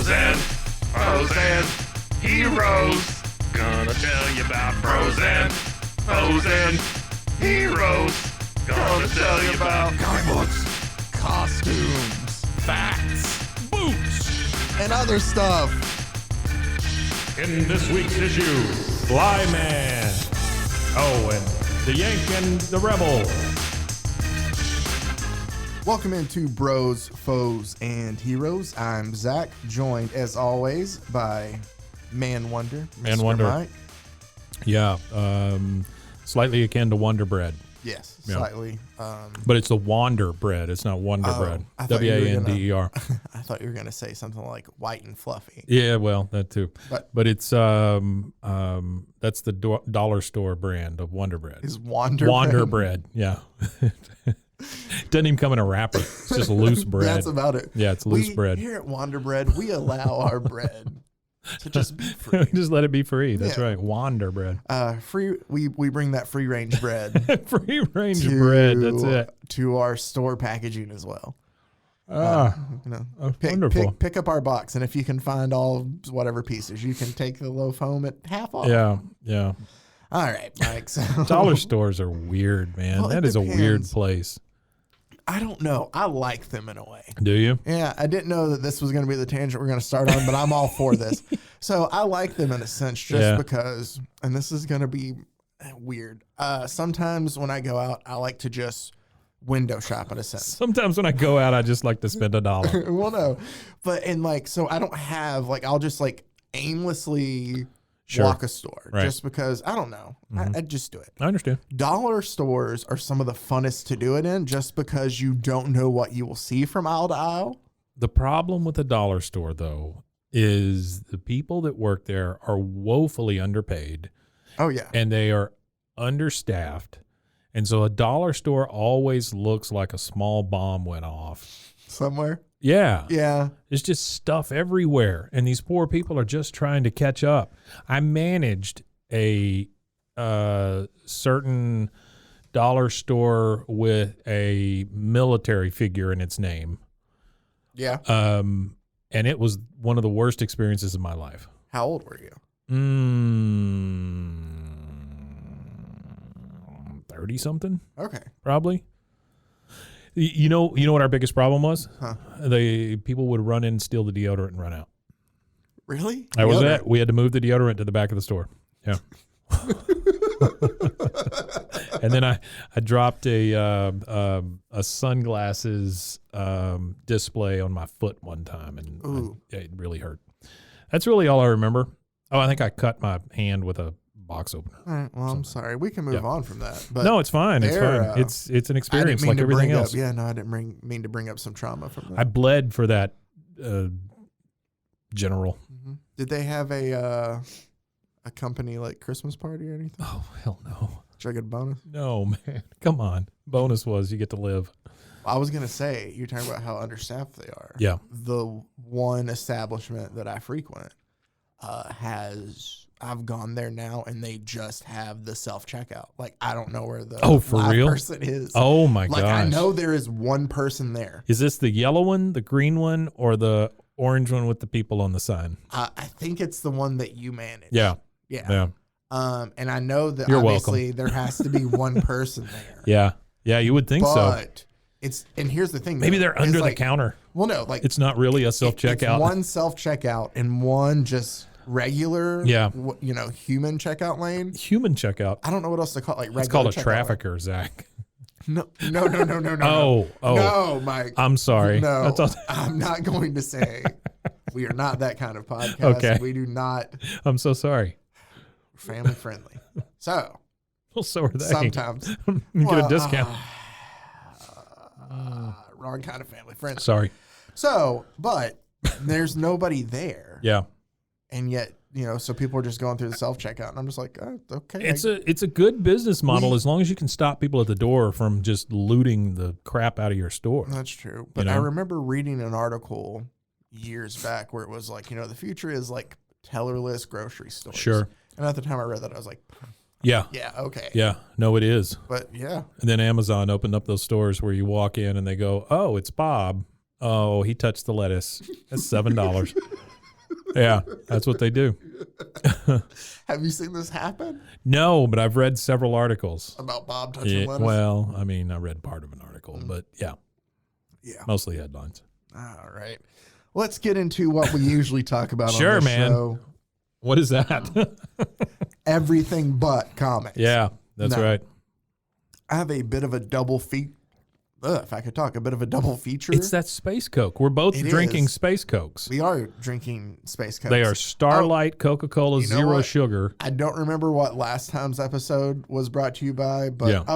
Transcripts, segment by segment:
Bros and heroes. Gonna tell you about bros and heroes. Gonna tell you about comic books, costumes, facts, boots, and other stuff. In this week's issue, Flyman. Oh, and the Yank and the Rebel. Welcome into Bros, Foes, and Heroes. I'm Zach, joined as always by Man Wonder. Man Mr. Wonder. Mike. Yeah, slightly akin to Wonder Bread. Yes, Yeah. slightly. But it's the Wander Bread. It's not Wonder Bread. I thought you were W-A-N-D-E-R. I thought you were going to say something like white and fluffy. Yeah, well, that too. But it's that's the dollar store brand of Wonder Bread. Is Wander Bread. Yeah. Doesn't even come in a wrapper. It's just loose bread. That's about it. Yeah, it's loose bread. Here at Wander Bread, we allow our bread to just be free. Just let it be free. That's Yeah. right. Wander Bread. Free. We bring that free range bread Free range bread. That's it. to our store packaging as well. Wonderful. Pick up our box, and if you can find all whatever pieces, you can take the loaf home at half off. Yeah. All right, Mike. So Dollar stores are weird, man. Well, it that is depends. a weird place. I don't know. I like them in a way. Do you? Yeah, I didn't know that this was going to be the tangent we're going to start on, but I'm all for this. So I like them in a sense just because, and this is going to be weird. Sometimes when I go out, I like to just window shop in a sense. Sometimes when I go out, I just like to spend $1. Well, no, but so I don't have I'll just aimlessly walk a store just because I don't know. I just do it. I understand. Dollar stores are some of the funnest to do it in just because you don't know what you will see from aisle to aisle. The problem with a dollar store, though, is the people that work there are woefully underpaid. Oh, yeah. And they are understaffed. And so a dollar store always looks like a small bomb went off. Somewhere? Yeah. Yeah. There's just stuff everywhere. And these poor people are just trying to catch up. I managed a certain dollar store with a military figure in its name. Yeah. And it was one of the worst experiences of my life. How old were you? 30-something, Okay. probably. You know what our biggest problem was? Huh. The people would run in and steal the deodorant and run out. Really? That was it. We had to move the deodorant to the back of the store. Yeah. And then I dropped a sunglasses display on my foot one time, and it really hurt. That's really all I remember. Oh, I think I cut my hand with a box opener. All right. Well, I'm sorry. We can move on from that. But no, it's fine. It's fine. It's an experience like everything else. I didn't mean to bring up some trauma from that. I bled for that general. Mm-hmm. Did they have a company Christmas party or anything? Oh, hell no. Did I get a bonus? No, man. Come on. Bonus was you get to live. I was going to say, you're talking about how understaffed they are. Yeah. The one establishment that I frequent I've gone there now, and they just have the self-checkout. I don't know where the live real person is. Oh, my gosh. I know there is one person there. Is this the yellow one, the green one, or the orange one with the people on the sign? I think it's the one that you manage. Yeah. And I know that You're obviously welcome. there has to be one person there. Yeah, you would think so. And here's the thing. Maybe they're under the counter. Well, no, it's not really a self-checkout. It's one self-checkout and one just regular, human checkout lane. Human checkout. I don't know what else to call it. Regular it's called a checkout trafficker, lane. Zach. No. Oh. No, Mike. I'm sorry. No, I'm not going to say. We are not that kind of podcast. Okay. We do not. I'm so sorry. Family friendly. So. Well, so are they. Sometimes. You get a discount. Wrong kind of family friendly. Sorry. So, but there's nobody there. Yeah. And yet, so people are just going through the self-checkout, and I'm just like, oh, okay. It's a good business model as long as you can stop people at the door from just looting the crap out of your store. That's true. But I remember reading an article years back where it was the future is tellerless grocery stores. Sure. And at the time I read that, I was like, yeah. Yeah, okay. Yeah. No, it is. But yeah. And then Amazon opened up those stores where you walk in and they go, oh, it's Bob. Oh, he touched the lettuce. That's $7. Yeah, that's what they do. Have you seen this happen? No, but I've read several articles. About Bob touching lettuce? Well, I mean, I read part of an article, but yeah, mostly headlines. All right. Let's get into what we usually talk about on Sure, this man. show. What is that? Everything but comics. Yeah, that's right. I have a bit of a double feat. If I could talk, a bit of a double feature. It's that Space Coke. We're both drinking Space Cokes. We are drinking Space Cokes. They are Starlight Coca-Cola Zero Sugar. I don't remember what last time's episode was brought to you by, but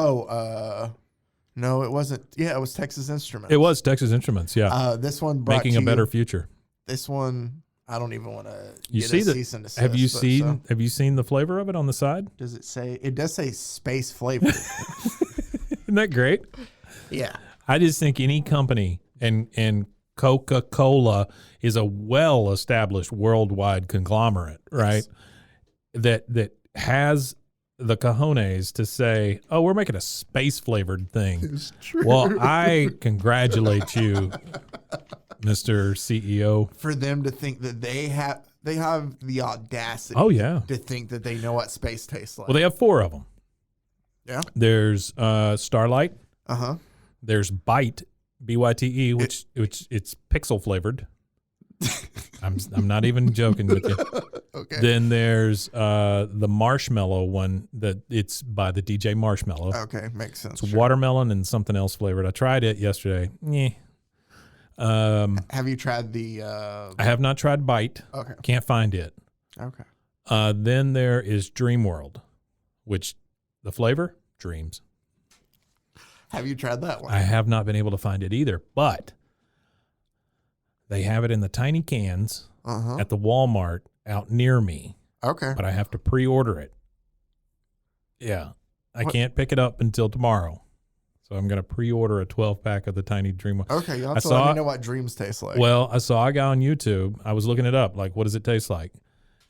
no, it wasn't. Yeah, it was Texas Instruments. It was Texas Instruments. Yeah. This one brought Making a better future. This one, I don't even want to. Cease and desist. Have you seen? Have you seen the flavor of it on the side? Does it say? It does say space flavor. Isn't that great? Yeah. I just think any company and Coca-Cola is a well-established worldwide conglomerate, right? Yes. That has the cojones to say, "Oh, we're making a space-flavored thing." It's true. Well, I congratulate you, Mr. CEO, for them to think that they have the audacity. Oh yeah, to think that they know what space tastes like. Well, they have 4 of them. Yeah. There's Starlight. Uh-huh. There's Byte, BYTE, which it's pixel flavored. I'm not even joking with you. Okay. Then there's the marshmallow one that it's by the DJ Marshmallow. Okay, makes sense. It's watermelon and something else flavored. I tried it yesterday. Have you tried the? I have not tried Byte. Okay. Can't find it. Okay. Then there is Dream World, which the flavor dreams. Have you tried that one? I have not been able to find it either, but they have it in the tiny cans at the Walmart out near me. Okay. But I have to pre-order it. Yeah. I can't pick it up until tomorrow. So I'm going to pre-order a 12-pack of the tiny Dream. Okay, you'll have to let me know what dreams taste like. Well, I saw a guy on YouTube. I was looking it up. Like, what does it taste like?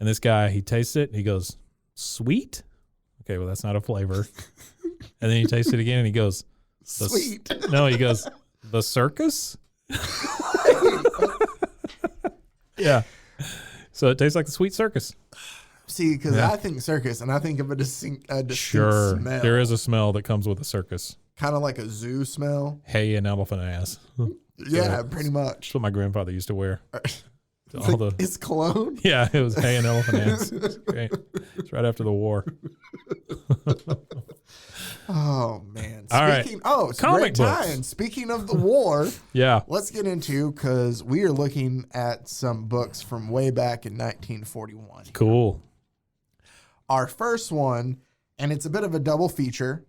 And this guy, he tastes it, and he goes, sweet? Okay, well, that's not a flavor. And then he tastes it again, and he goes, sweet. No, he goes, the circus? Yeah. So it tastes like the Sweet Circus. See, because I think circus, and I think of a distinct Sure. smell. There is a smell that comes with a circus. Kind of like a zoo smell. Hay and elephant ass. Yeah, pretty much. That's what my grandfather used to wear. It's cologne? Yeah, it was hay and elephant ass. It's great. It's right after the war. Oh, man. All right. It's comic great books. time. Speaking of the war, Yeah. let's get into, because we are looking at some books from way back in 1941. Cool. Our first one, and it's a bit of a double feature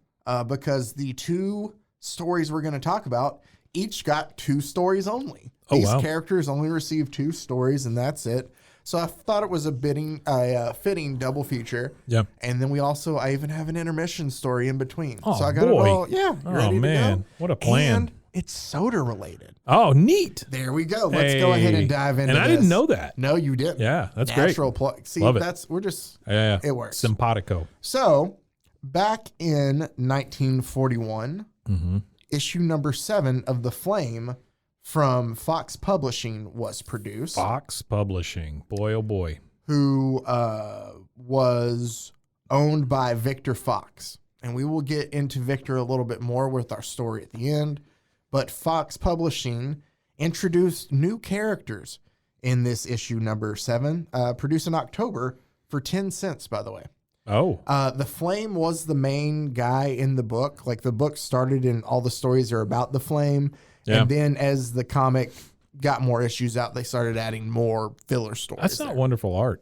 because the 2 stories we're going to talk about each got 2 stories only. Oh, These wow. characters only received 2 stories, and that's it. So I thought it was a fitting double feature. Yeah. And then I even have an intermission story in between. Oh, so I got boy. it all. Yeah. Oh, man. What a plan. And it's soda related. Oh, neat. There we go. Let's go ahead and dive into And I this. didn't know that. No, you didn't. Yeah, that's Natural great. plug. See, Love it. we're just, Yeah. it works. Simpatico. So back in 1941, Mm-hmm. issue number 7 of The Flame from Fox Publishing was produced. Fox Publishing. Boy, oh boy. Who was owned by Victor Fox. And we will get into Victor a little bit more with our story at the end. But Fox Publishing introduced new characters in this issue number 7, produced in October for 10 cents, by the way. Oh. The Flame was the main guy in the book. Like, the book started and all the stories are about the Flame. Yeah. And then as the comic got more issues out, they started adding more filler stories. That's not wonderful art.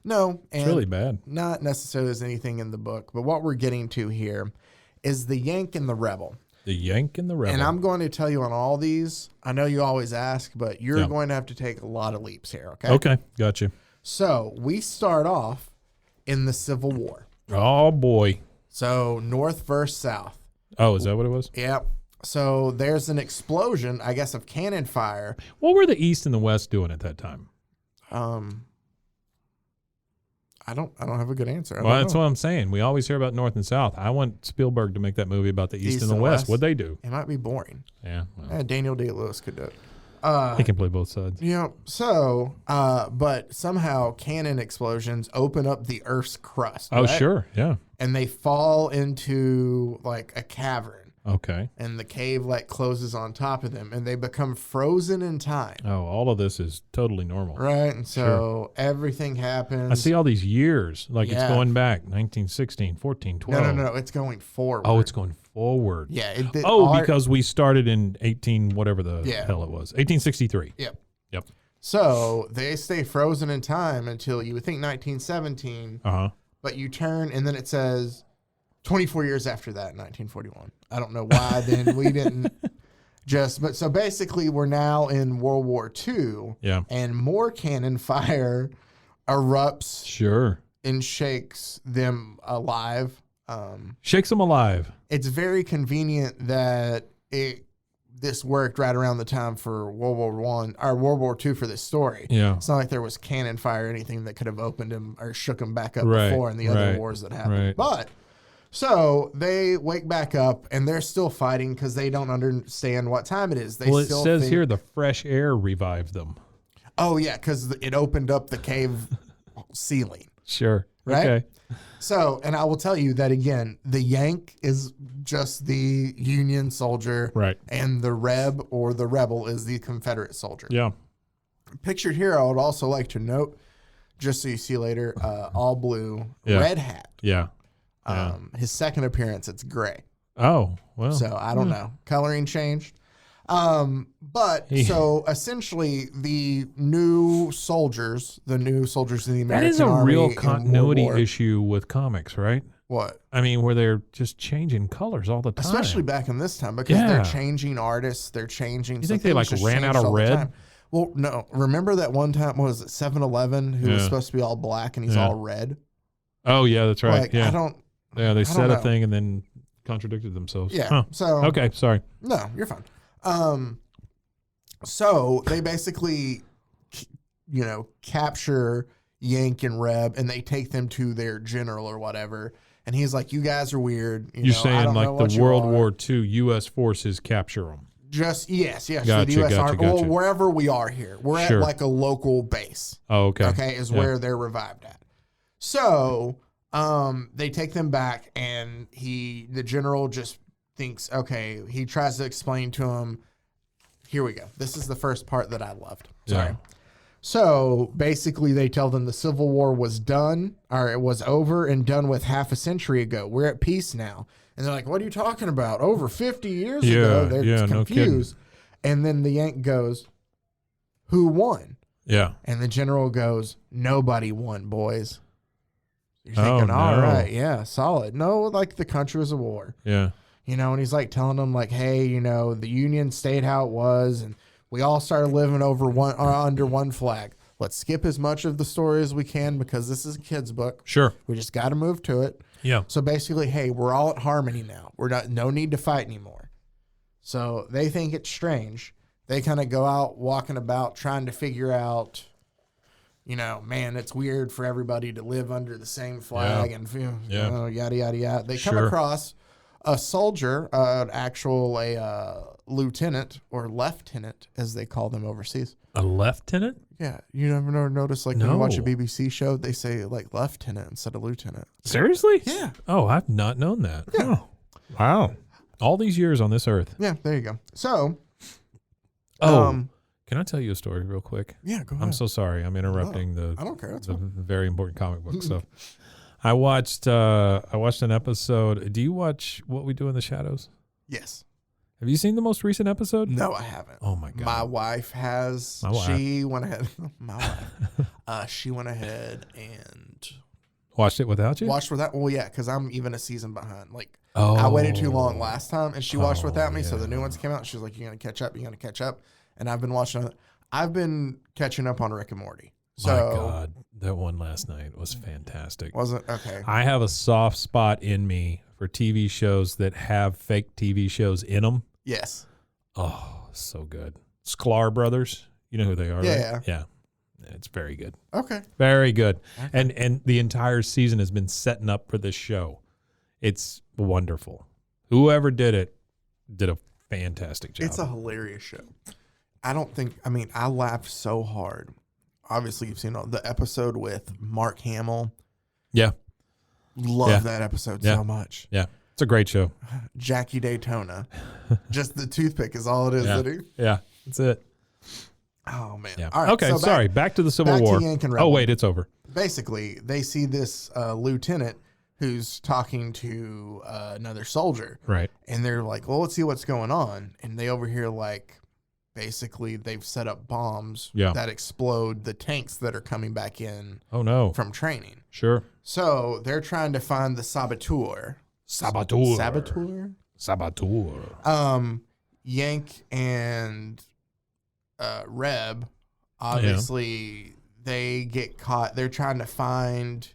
No. It's really bad. Not necessarily as anything in the book. But what we're getting to here is the Yank and the Rebel. The Yank and the Rebel. And I'm going to tell you on all these, I know you always ask, but you're going to have to take a lot of leaps here, okay? Okay, got you. So we start off in the Civil War. Oh, boy. So North versus South. Oh, is that what it was? Yep. So there's an explosion, I guess, of cannon fire. What were the East and the West doing at that time? I don't have a good answer. Well, that's what I'm saying. We always hear about North and South. I want Spielberg to make that movie about the East and the West. What'd they do? It might be boring. Yeah. Well, Daniel Day-Lewis could do it. He can play both sides. So, but somehow cannon explosions open up the Earth's crust. Oh, right? sure. Yeah. And they fall into like a cavern. Okay. And the cave like closes on top of them and they become frozen in time. Oh, all of this is totally normal. Right. And so everything happens. I see all these years. Like it's going back 1916, 14, 12. No. It's going forward. Oh, it's going forward. Yeah. Because we started in 18, whatever the hell it was. 1863. Yep. Yep. So they stay frozen in time until you would think 1917. But you turn and then it says 24 years after that, 1941. I don't know why then we didn't but so basically we're now in World War II. Yeah. And more cannon fire erupts. Sure. And shakes them alive. Shakes them alive. It's very convenient that this worked right around the time for World War II for this story. Yeah. It's not like there was cannon fire or anything that could have opened him or shook him back up before in the other wars that happened. Right. But so they wake back up and they're still fighting because they don't understand what time it is. It says here the fresh air revived them. Oh, yeah, because it opened up the cave ceiling. Sure. Right? Okay. So, and I will tell you that again, the Yank is just the Union soldier. Right. And the Reb or the Rebel is the Confederate soldier. Yeah. Pictured here, I would also like to note, just so you see later, all blue, red hat. Yeah. His second appearance, it's gray. Oh, well. So I don't know. Coloring changed. So essentially the new soldiers in the American Army. That is a Army real continuity issue with comics, right? What? I mean, where they're just changing colors all the time. Especially back in this time because they're changing artists, they're changing. You think they like ran out of red? Well, no. Remember that one time, what was it, 7-Eleven, who was supposed to be all black and he's all red? Oh, yeah, that's right. Like, they said a thing and then contradicted themselves. Yeah. Huh. So okay, sorry. No, you're fine. So they basically, capture Yank and Reb and they take them to their general or whatever. And he's like, you guys are weird. You're saying like the World War II U.S. forces capture them. Yes. Gotcha, So the U.S. Army, gotcha. wherever we are here. We're at like a local base. Oh, okay. Okay, is where they're revived at. So they take them back and the general just thinks, okay, he tries to explain to him, here we go. This is the first part that I loved. Sorry. Yeah. So basically they tell them the Civil War was done, or it was over and done with half a century ago. We're at peace now. And they're like, what are you talking about? Over 50 years ago? They're confused. And then the Yank goes, who won? Yeah. And the general goes, nobody won, boys. You're thinking, all right, yeah, solid. No, like the country was a war. Yeah. And he's like telling them like, hey, the Union stayed how it was and we all started living under one flag. Let's skip as much of the story as we can because this is a kid's book. Sure. We just got to move to it. Yeah. So basically, hey, we're all at harmony now. No need to fight anymore. So they think it's strange. They kind of go out walking about trying to figure out, man, it's weird for everybody to live under the same flag and yada, yada, yada. They come across a soldier, a lieutenant or lieutenant, as they call them overseas. A lieutenant? Yeah. You never noticed, like, when you watch a BBC show, they say, like, lieutenant instead of lieutenant. Seriously? Yeah. Oh, I've not known that. Yeah. Oh. Wow. All these years on this earth. Yeah, there you go. So. Can I tell you a story real quick? Yeah, go ahead. I'm so sorry. I'm interrupting I don't care. That's the fine. very important comic book stuff. I watched an episode. Do you watch What We Do in the Shadows? Yes. Have you seen the most recent episode? No, I haven't. Oh my God. My wife has. She went ahead. My wife. She went ahead and watched it without you? Watched without. Well, yeah, because I'm even a season behind. Like, I waited too long last time, and she watched without me. So the new ones came out. She was like, "You're gonna catch up. You're gonna catch up." And I've been watching. I've been catching up on Rick and Morty. So, my God, that one last night was fantastic. Wasn't okay. I have a soft spot in me for TV shows that have fake TV shows in them. Yes. Oh, so good. Sklar Brothers. You know who they are, yeah, right? Yeah. It's very good. Okay. Very good. Okay. And the entire season has been setting up for this show. It's wonderful. Whoever did it did a fantastic job. It's a hilarious show. I laughed so hard. Obviously, you've seen the episode with Mark Hamill. Yeah. Love that episode so much. Yeah. It's a great show. Jackie Daytona. Just the toothpick is all it is. Yeah. That's it. Oh, man. Yeah. All right, okay. so back to the Civil War. To Yank and Rebel. Oh, wait, it's over. Basically, they see this lieutenant who's talking to another soldier. Right. And they're like, well, let's see what's going on. And they overhear, like, basically they've set up bombs that explode the tanks that are coming back in from training. Sure. So they're trying to find the saboteur. Saboteur. Yank and Reb, obviously, they get caught. They're trying to find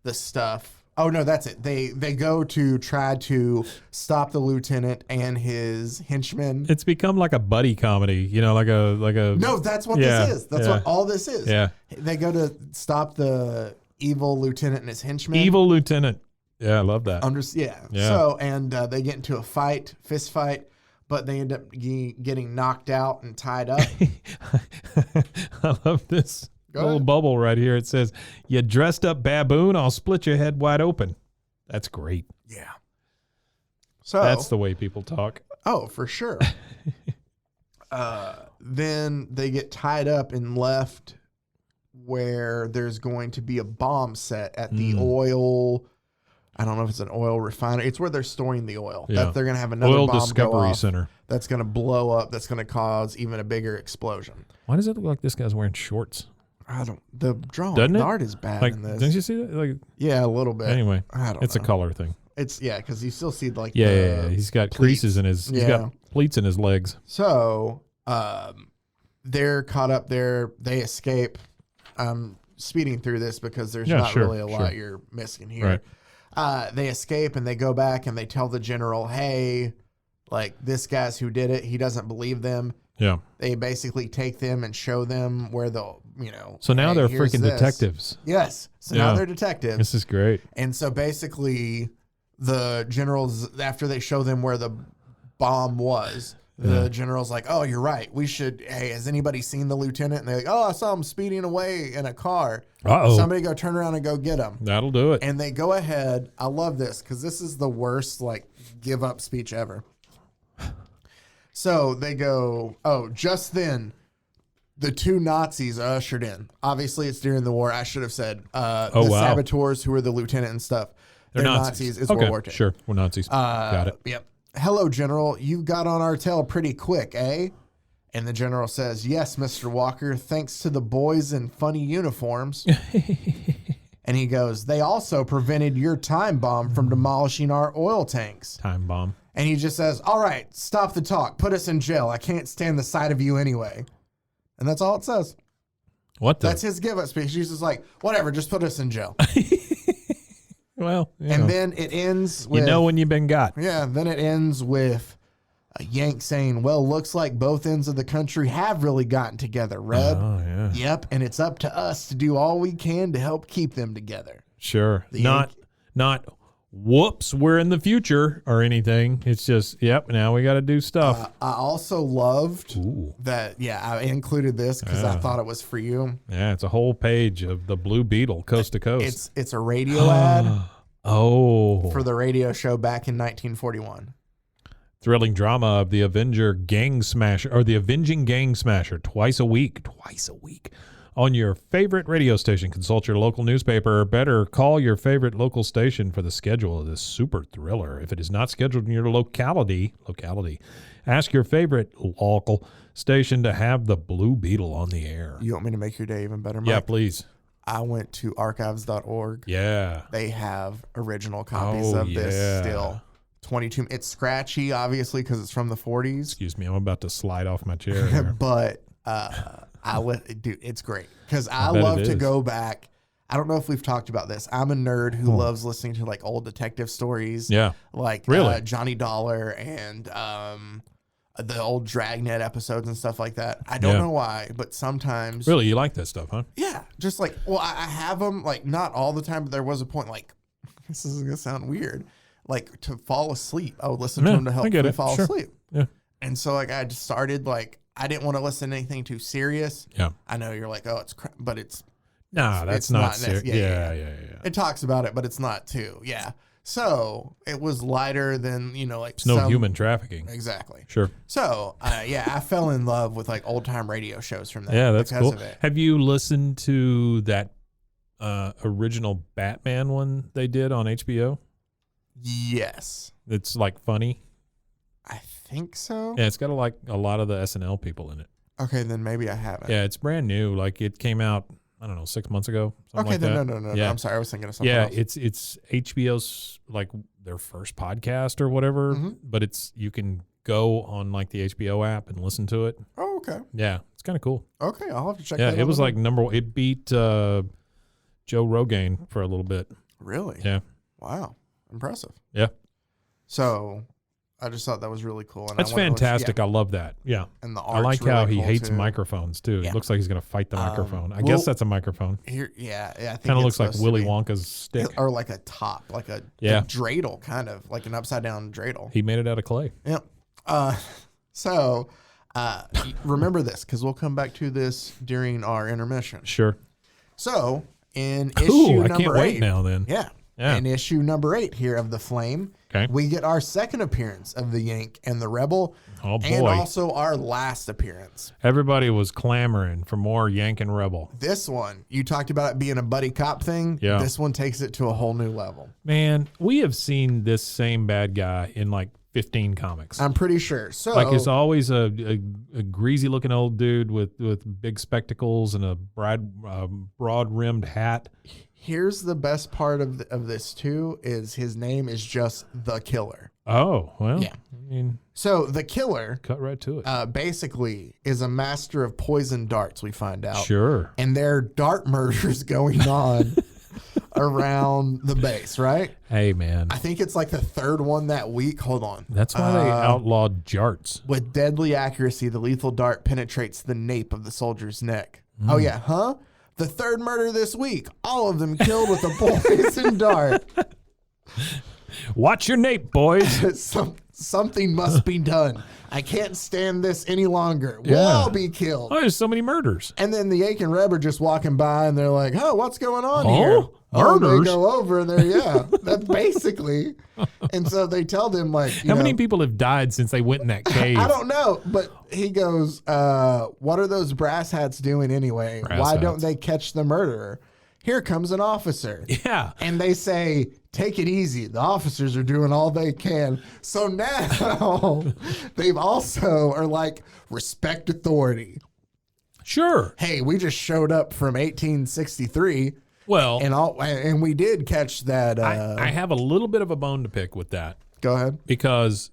the stuff. Oh, no, that's it. They go to try to stop the lieutenant and his henchmen. It's become like a buddy comedy, like a. No, that's what this is. That's what all this is. Yeah. They go to stop the evil lieutenant and his henchmen. Evil lieutenant. Yeah, I love that. Yeah. So, and they get into a fist fight, but they end up getting knocked out and tied up. I love this little bubble right here. It says, "You dressed up baboon, I'll split your head wide open." That's great. Yeah. So that's the way people talk. Oh, for sure. Then they get tied up and left where there's going to be a bomb set at the oil. I don't know if it's an oil refinery. It's where they're storing the oil. Yeah. That they're going to have another oil bomb discovery go off center. That's going to blow up. That's going to cause even a bigger explosion. Why does it look like this guy's wearing shorts? The drawing, Doesn't it? the art is bad Like, in this. didn't you see that? Like, yeah, a little bit. Anyway, I don't it's know. A color thing. It's because you still see like He's got creases in his. He's got pleats in his legs. So they're caught up there. They escape. I'm speeding through this because there's not really a lot you're missing here. Right. They escape and they go back and they tell the general, "Hey, like this guy's who did it. He doesn't believe them." Yeah. They basically take them and show them where So now they're freaking this. Detectives. Yes. So now they're detectives. This is great. And so basically the generals, after they show them where the bomb was, the general's like, "Oh, you're right. We should, hey, has anybody seen the lieutenant?" And they're like, "Oh, I saw him speeding away in a car." Uh-oh. Somebody go turn around and go get him. That'll do it. And they go ahead. I love this because this is the worst, give up speech ever. So they go, just then, the two Nazis are ushered in. Obviously, it's during the war. I should have said saboteurs, who are the lieutenant and stuff. They're Nazis. It's World War II. Sure, we're Nazis. Got it. Yep. "Hello, General. You got on our tail pretty quick, eh?" And the general says, "Yes, Mr. Walker, thanks to the boys in funny uniforms." And he goes, "They also prevented your time bomb from demolishing our oil tanks." Time bomb. And he just says, "All right, stop the talk. Put us in jail. I can't stand the sight of you anyway." And that's all it says. That's his give up speech. He's just like, "Whatever, just put us in jail." Well, then it ends with... when you've been got. Yeah, then it ends with Yank saying, "Well, looks like both ends of the country have really gotten together, Reb." Oh, yeah. Yep, and it's up to us to do all we can to help keep them together. Sure. Not whoops, we're in the future or anything. It's just, now we got to do stuff. I also loved that, I included this because I thought it was for you. Yeah, it's a whole page of the Blue Beetle, coast to coast. It's a radio ad for the radio show back in 1941. Thrilling drama of the Avenging Gang Smasher twice a week. On your favorite radio station. Consult your local newspaper, or better, call your favorite local station for the schedule of this super thriller. If it is not scheduled in your locality, ask your favorite local station to have the Blue Beetle on the air. You want me to make your day even better, Mike? Yeah, please. I went to archives.org. Yeah. They have original copies of this still. 22. It's scratchy, obviously, because it's from the 40s. Excuse me, I'm about to slide off my chair here. But dude, it's great because I love to go back. I don't know if we've talked about this. I'm a nerd who loves listening to old detective stories. Yeah, like Johnny Dollar and the old Dragnet episodes and stuff like that. I don't know why, but sometimes. Really, you like that stuff, huh? Yeah, just I have them not all the time, but there was a point this is gonna sound weird. To fall asleep, I would listen to them to help me fall asleep. Yeah. And so like I just started like, I didn't want to listen to anything too serious. Yeah. I know you're like, oh, but it's. Nah, that's it's not serious. Yeah. It talks about it, but it's not too. Yeah. So it was lighter than, like It's no human trafficking. Exactly. Sure. So I fell in love with like old time radio shows from that. Yeah, that's cool. Of it. Have you listened to that original Batman one they did on HBO? Yes. It's like funny. I think so. Yeah, it's got a lot of the SNL people in it. Okay, then maybe I haven't. Yeah, it's brand new. Like it came out, I don't know, 6 months ago. Okay, like then that. no. Yeah. I'm sorry, I was thinking of something else. Yeah, it's HBO's like their first podcast or whatever, but you can go on like the HBO app and listen to it. Oh, okay. Yeah, it's kind of cool. Okay, I'll have to check Yeah, that out. it was like number one. It beat Joe Rogan for a little bit. Really? Yeah. Wow. Impressive. Yeah. So I just thought that was really cool. And That's fantastic. I love that. Yeah. And the I art's like how really he cool hates too. microphones too. Yeah. It looks like he's going to fight the microphone. I guess that's a microphone. I think Kind of it's looks like supposed to Willy be. Wonka's stick. Or like a top, like a dreidel, kind of like an upside down dreidel. He made it out of clay. Yep. So remember this, because we'll come back to this during our intermission. Sure. So in issue Ooh, number I can't 8, wait now then. Yeah. Yeah. In issue number 8 here of The Flame, we get our second appearance of the Yank and the Rebel. Oh, boy. And also our last appearance. Everybody was clamoring for more Yank and Rebel. This one, you talked about it being a buddy cop thing. Yeah. This one takes it to a whole new level. Man, we have seen this same bad guy in like 15 comics. I'm pretty sure. So like it's always a greasy looking old dude with big spectacles and a broad rimmed hat. Here's the best part of this too is his name is just the Killer. Oh, well. Yeah. I mean, so the Killer cut right to it. Basically is a master of poison darts, we find out. Sure. And there are dart murders going on around the base, right? Hey, man. I think it's like the third one that week. Hold on. That's why they outlawed jarts. With deadly accuracy, the lethal dart penetrates the nape of the soldier's neck. Oh, yeah. Huh? The third murder this week. All of them killed with a poison dart. Watch your nape, boys. Something must be done. I can't stand this any longer. We'll all be killed. Oh, there's so many murders. And then the Yank and Rebel are just walking by and they're like, oh, what's going on Oh, here? murders? They go over and they're, that's basically. And so they tell them, like, how many people have died since they went in that cave? I don't know. But he goes, what are those brass hats doing anyway? Why don't they catch the murderer? Here comes an officer. Yeah. And they say, take it easy. The officers are doing all they can. So now they've also are like, respect authority. Sure. Hey, we just showed up from 1863. Well, and we did catch that. I have a little bit of a bone to pick with that. Go ahead. Because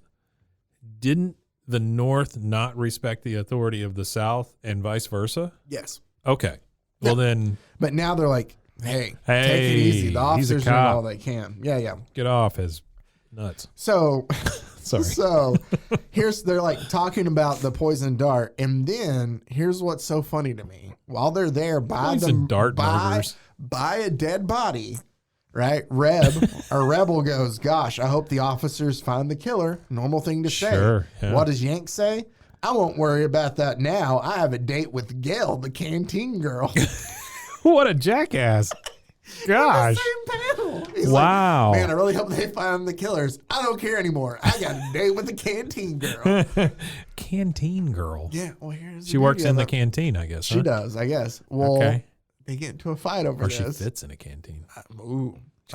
didn't the North not respect the authority of the South and vice versa? Yes. Okay. Well, then. But now they're like, hey, take it easy. The officers do all they can. Yeah. Get off his nuts. So, sorry. So they're like talking about the poison dart. And then here's what's so funny to me. While they're there by a dead body, right? Rebel goes, gosh, I hope the officers find the killer. Normal thing to say. Sure. Yeah. What does Yank say? I won't worry about that now. I have a date with Gail, the canteen girl. What a jackass. Gosh. Same panel. He's wow. like, man, I really hope they find the killers. I don't care anymore. I got a date with the canteen girl. Canteen girl. Yeah. Well, here's she works in the canteen, I guess. She does, I guess. Well, they get into a fight over this. Or she fits in a canteen. I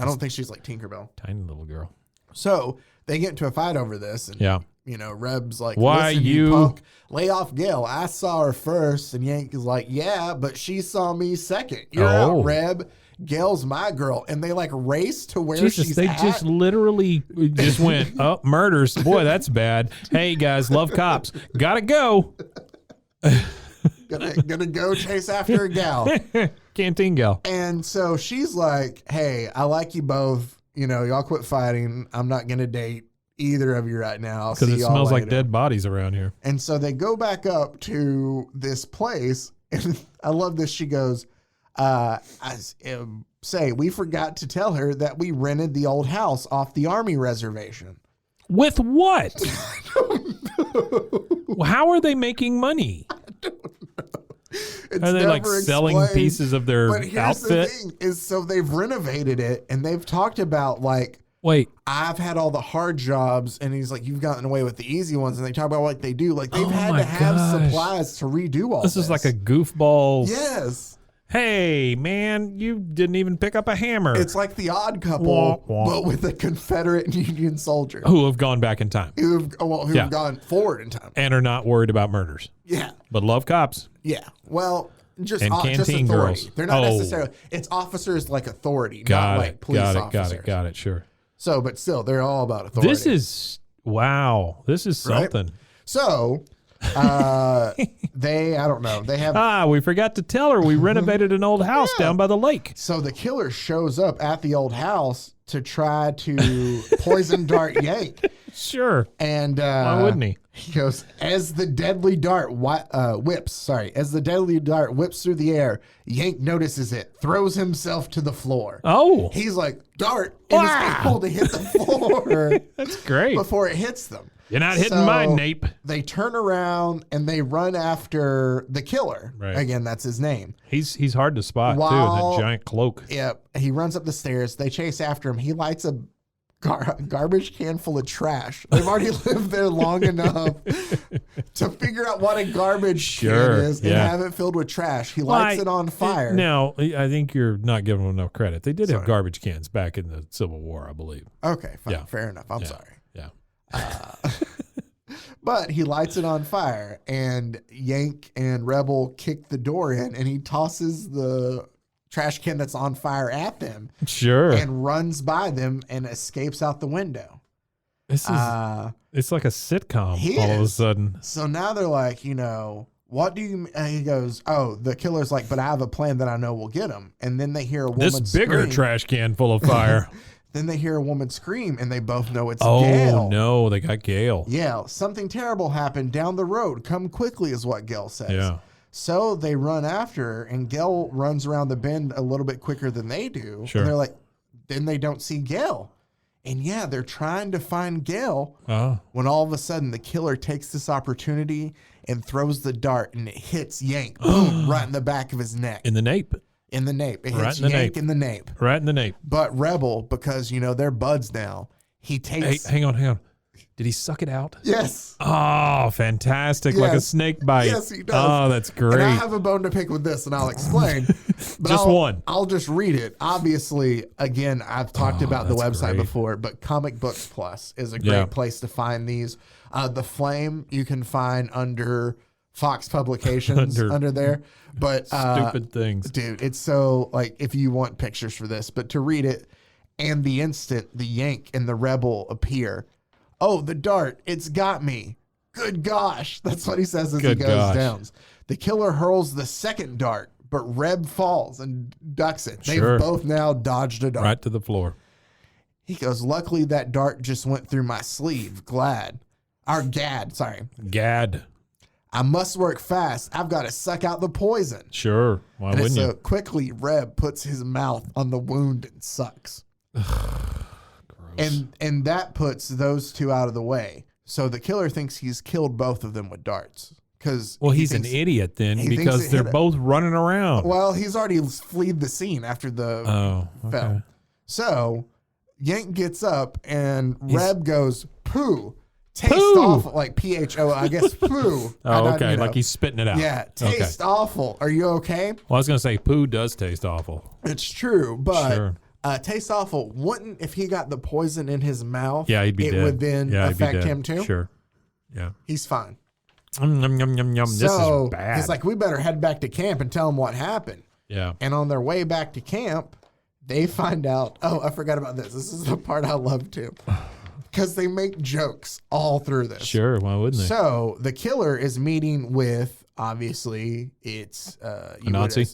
don't think she's like Tinkerbell. Tiny little girl. So they get into a fight over this. And, Reb's like, why you punk, lay off Gail. I saw her first. And Yank is like, yeah, but she saw me second. You're out, Reb. Gail's my girl. And they like race to where she's at. Just literally just went, oh, murders. Boy, that's bad. Hey, guys, love cops. Gotta go. Gonna go chase after a gal. Canteen gal. And so she's like, hey, I like you both. Y'all quit fighting. I'm not gonna date either of you right now. Because it smells like dead bodies around here. And so they go back up to this place. And I love this. She goes, we forgot to tell her that we rented the old house off the Army reservation. With what? How are they making money? It's Are they like never selling explained. pieces of their But here's outfit? the thing is, so they've renovated it and they've talked about like, Wait, I've had all the hard jobs, and he's like, you've gotten away with the easy ones, and they talk about what they do. Like they've had my to have gosh. supplies to redo all this is like a goofball. yes. Hey, man, you didn't even pick up a hammer. It's like the Odd Couple, Wah, wah. but with a Confederate and Union soldier Who have gone back in time who've Yeah. gone forward in time. and are not worried about murders, Yeah, but love cops. yeah. Well, just And just canteen authority. girls. They're not Oh. necessarily. It's officers like authority, Got not it. like police officers. Got it. Sure. So, but still, they're all about authority. This is wow. This is Right? something. So, I don't know. They have. We forgot to tell her we renovated an old house down by the lake. So the killer shows up at the old house to try to poison dart Yank. Sure. And Why wouldn't he? He goes, as the deadly dart whips through the air, Yank notices it, throws himself to the floor. Oh, He's like, dart, and is able to hit the floor that's great. before it hits them. You're not hitting So mine, Nape. They turn around and they run after the killer. Right. Again, that's his name. He's hard to spot too. While- That giant cloak. Yep. He runs up the stairs. They chase after him. He lights a garbage can full of trash. They've already lived there long enough to figure out what a garbage can is and have it filled with trash. He lights it on fire. Now, I think you're not giving them enough credit. They did have garbage cans back in the Civil War, I believe. Okay, fine. Yeah. Fair enough. I'm sorry. Yeah. But he lights it on fire, and Yank and Rebel kick the door in, and he tosses the trash can that's on fire at them Sure. and runs by them and escapes out the window. This is it's like a sitcom he all of a is. sudden. So now they're like, what do you, he goes, oh, the killer's like, but I have a plan that I know will get him. And then they hear a woman This bigger scream. trash can full of fire. Then they hear a woman scream, and they both know it's Oh Gail. no, they got Gale. Yeah, something terrible happened down the road. Come quickly is what Gail says. Yeah. So they run after her, and Gail runs around the bend a little bit quicker than they do. Sure. And they're like, then they don't see Gail. And yeah, they're trying to find Gail Oh. when all of a sudden the killer takes this opportunity and throws the dart, and it hits Yank, boom, right in the back of his neck. In the nape. In the nape. It Right hits in the Yank nape. in the nape. Right in the nape. But Rebel, because, they're buds now, he Hey, takes... hang on. Did he suck it out? Yes. Oh, fantastic. Like a Yes. snake bite. Yes, he does. Oh, that's great. And I have a bone to pick with this, and I'll explain. But Just one. I'll just read it. Obviously, again, I've talked about the that's website great. before, but Comic Books Plus is a great Yeah. place to find these. The Flame you can find under Fox Publications under there. But Stupid things. dude, it's so like if you want pictures for this, but to read it, and the instant the Yank and the Rebel appear, oh, the dart, it's got me. Good gosh. That's what he says as he Good goes gosh. down. The killer hurls the second dart, but Reb falls and ducks it. They've Sure. both now dodged a dart. Right to the floor. He goes, luckily that dart just went through my sleeve. Gad, sorry. Gad. I must work fast. I've got to suck out the poison. Sure. Why And wouldn't so you? quickly, Reb puts his mouth on the wound and sucks. Gross. And that puts those two out of the way. So the killer thinks he's killed both of them with darts. Well, he's an idiot then he thinks because it they're hit it. both running around. Well, he's already fled the scene after the Oh, okay. fell. So Yank gets up and Reb goes, poo. Taste Poo. awful. Like P-H-O, I guess poo. Oh, okay. Like he's spitting it out. Yeah, taste awful. Are you okay? Well, I was going to say poo does taste awful. It's true, but Sure. taste awful. Wouldn't, if he got the poison in his mouth, Yeah, he'd be it dead. would then Yeah, he'd be affect dead. him too? Sure. Yeah. He's fine. Yum, yum, yum, yum. This So is bad. he's like, we better head back to camp and tell him what happened. yeah. And on their way back to camp, they find out, oh, I forgot about this. This is the part I love too. Because they make jokes all through this. Sure. Why wouldn't they? So the killer is meeting with, obviously, it's Nazi?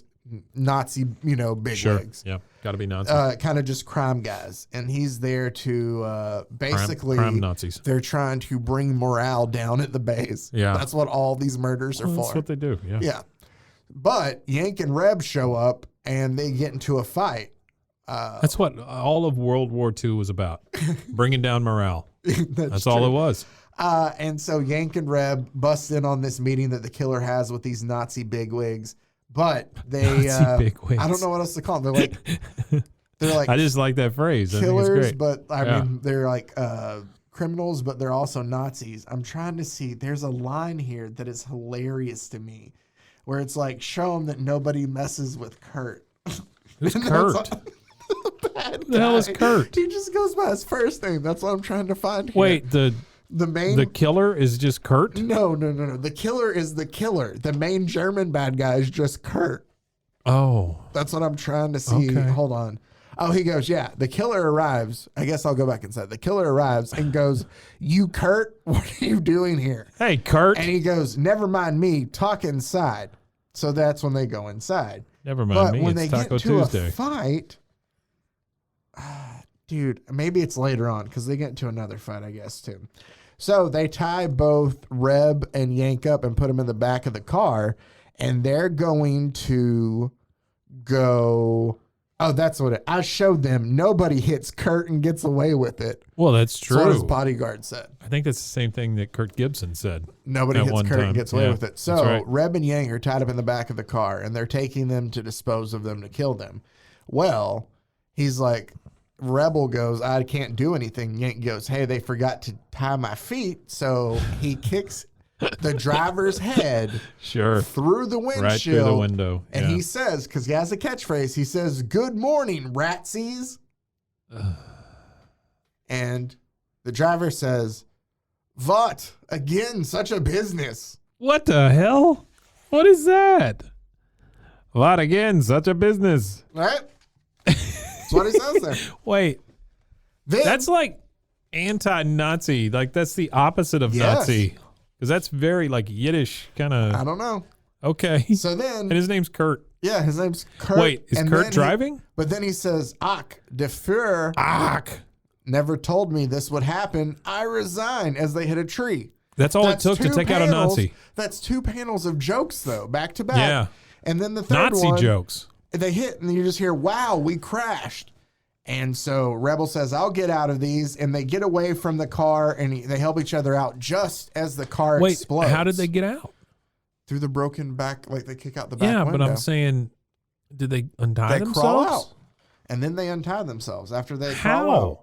Nazi, big Sure. wigs. Yeah. Got to be Nazi. Kind of just crime guys. And he's there to basically, crime Nazis. they're trying to bring morale down at the base. Yeah. That's what all these murders are Well, for. that's what they do. Yeah. Yeah. But Yank and Reb show up and they get into a fight. That's what all of World War II was about. Bringing down morale. That's all it was. And so Yank and Reb bust in on this meeting that the killer has with these Nazi bigwigs. But they, bigwigs. I don't know what else to call them. They're like, I just like that phrase. I think it's killers, great. but I mean, they're like criminals, but they're also Nazis. I'm trying to see. There's a line here that is hilarious to me, where it's like, show them that nobody messes with Kurt. Who's Kurt? The hell is Kurt? He just goes by his first name. That's what I'm trying to find here. Wait, the killer is just Kurt? No. The killer is the killer. The main German bad guy is just Kurt. Oh. That's what I'm trying to see. Okay. Hold on. Oh, he goes, yeah. The killer arrives. I guess I'll go back inside. The killer arrives and goes, "You, Kurt, what are you doing here?" Hey, Kurt. And he goes, "Never mind me. Talk inside." So that's when they go inside. Never mind But me. when It's they Taco get to Tuesday. a fight, dude, maybe it's later on because they get into another fight, I guess, too. So they tie both Reb and Yank up and put them in the back of the car, and they're going to go. Oh, that's what I showed them. Nobody hits Kurt and gets away with it. Well, that's true. That's what his bodyguard said. I think that's the same thing that Kurt Gibson said. Nobody at hits one Kurt time. and gets away Yeah, with it. So that's right. Reb and Yank are tied up in the back of the car, and they're taking them to dispose of them to kill them. Well, he's like, Rebel goes, "I can't do anything." Yank goes, "Hey, they forgot to tie my feet." So he kicks the driver's head Sure. through the windshield. Right through the window. And yeah. he says, because he has a catchphrase, he says, "Good morning, ratsies." And the driver says, "What? Again, such a business." What the hell? What is that? What again? Such a business. Right? That's what he says there. Wait, Then, that's like anti-Nazi. Like that's the opposite of Yes. Nazi. Because that's very like Yiddish kind I of. don't know. Okay. So then, And his name's Kurt. yeah, his name's Kurt. Wait, is and Kurt then driving? But then he says, "Ach, the Führer never told me this would happen. I resign," as they hit a tree. That's all That's it took to two take out a panels- Nazi. That's 2 panels of jokes, though, back to back. Yeah. And then the third Nazi one, jokes. they hit, and you just hear, "Wow, we crashed." And so Rebel says, "I'll get out of these," and they get away from the car, and they help each other out just as the car Wait, explodes. how did they get out? Through the broken back, like they kick out the back Yeah, window. but I'm saying, did they untie They themselves? crawl out, and then they untie themselves after they crawl out.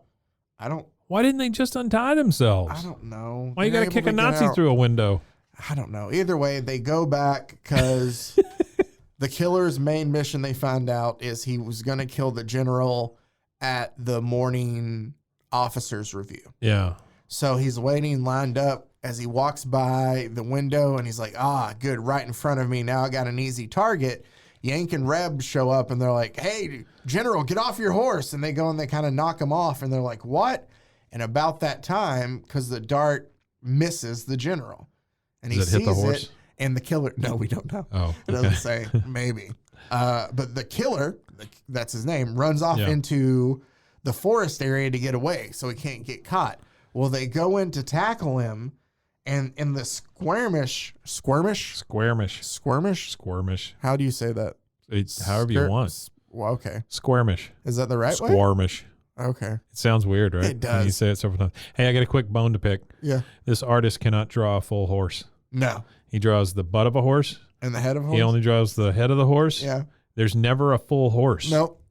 How? Why didn't they just untie themselves? I don't know. Why you They're got to able kick a get Nazi out. through a window? I don't know. Either way, they go back because the killer's main mission, they find out, is he was going to kill the general at the morning officers review. Yeah. So he's waiting lined up as he walks by the window, and he's like, good, right in front of me. Now I got an easy target. Yank and Reb show up, and they're like, "Hey, General, get off your horse." And they go and they kind of knock him off, and they're like, "What?" And about that time, because the dart misses the general, and he Does it hit the sees horse? it, and the killer, no, we don't know. Oh, It doesn't say, maybe. But the killer, that's his name, runs off Yeah. into the forest area to get away so he can't get caught. Well, they go in to tackle him, and in the squirmish? Squirmish. How do you say that? It's however you want. Well, okay. Squirmish. Is that the right way? Squirmish. Okay. It sounds weird, right? It does. When you say it several times. Hey, I got a quick bone to pick. Yeah. This artist cannot draw a full horse. No. He draws the butt of a horse. And the head of a horse? He only draws the head of the horse. Yeah. There's never a full horse. Nope.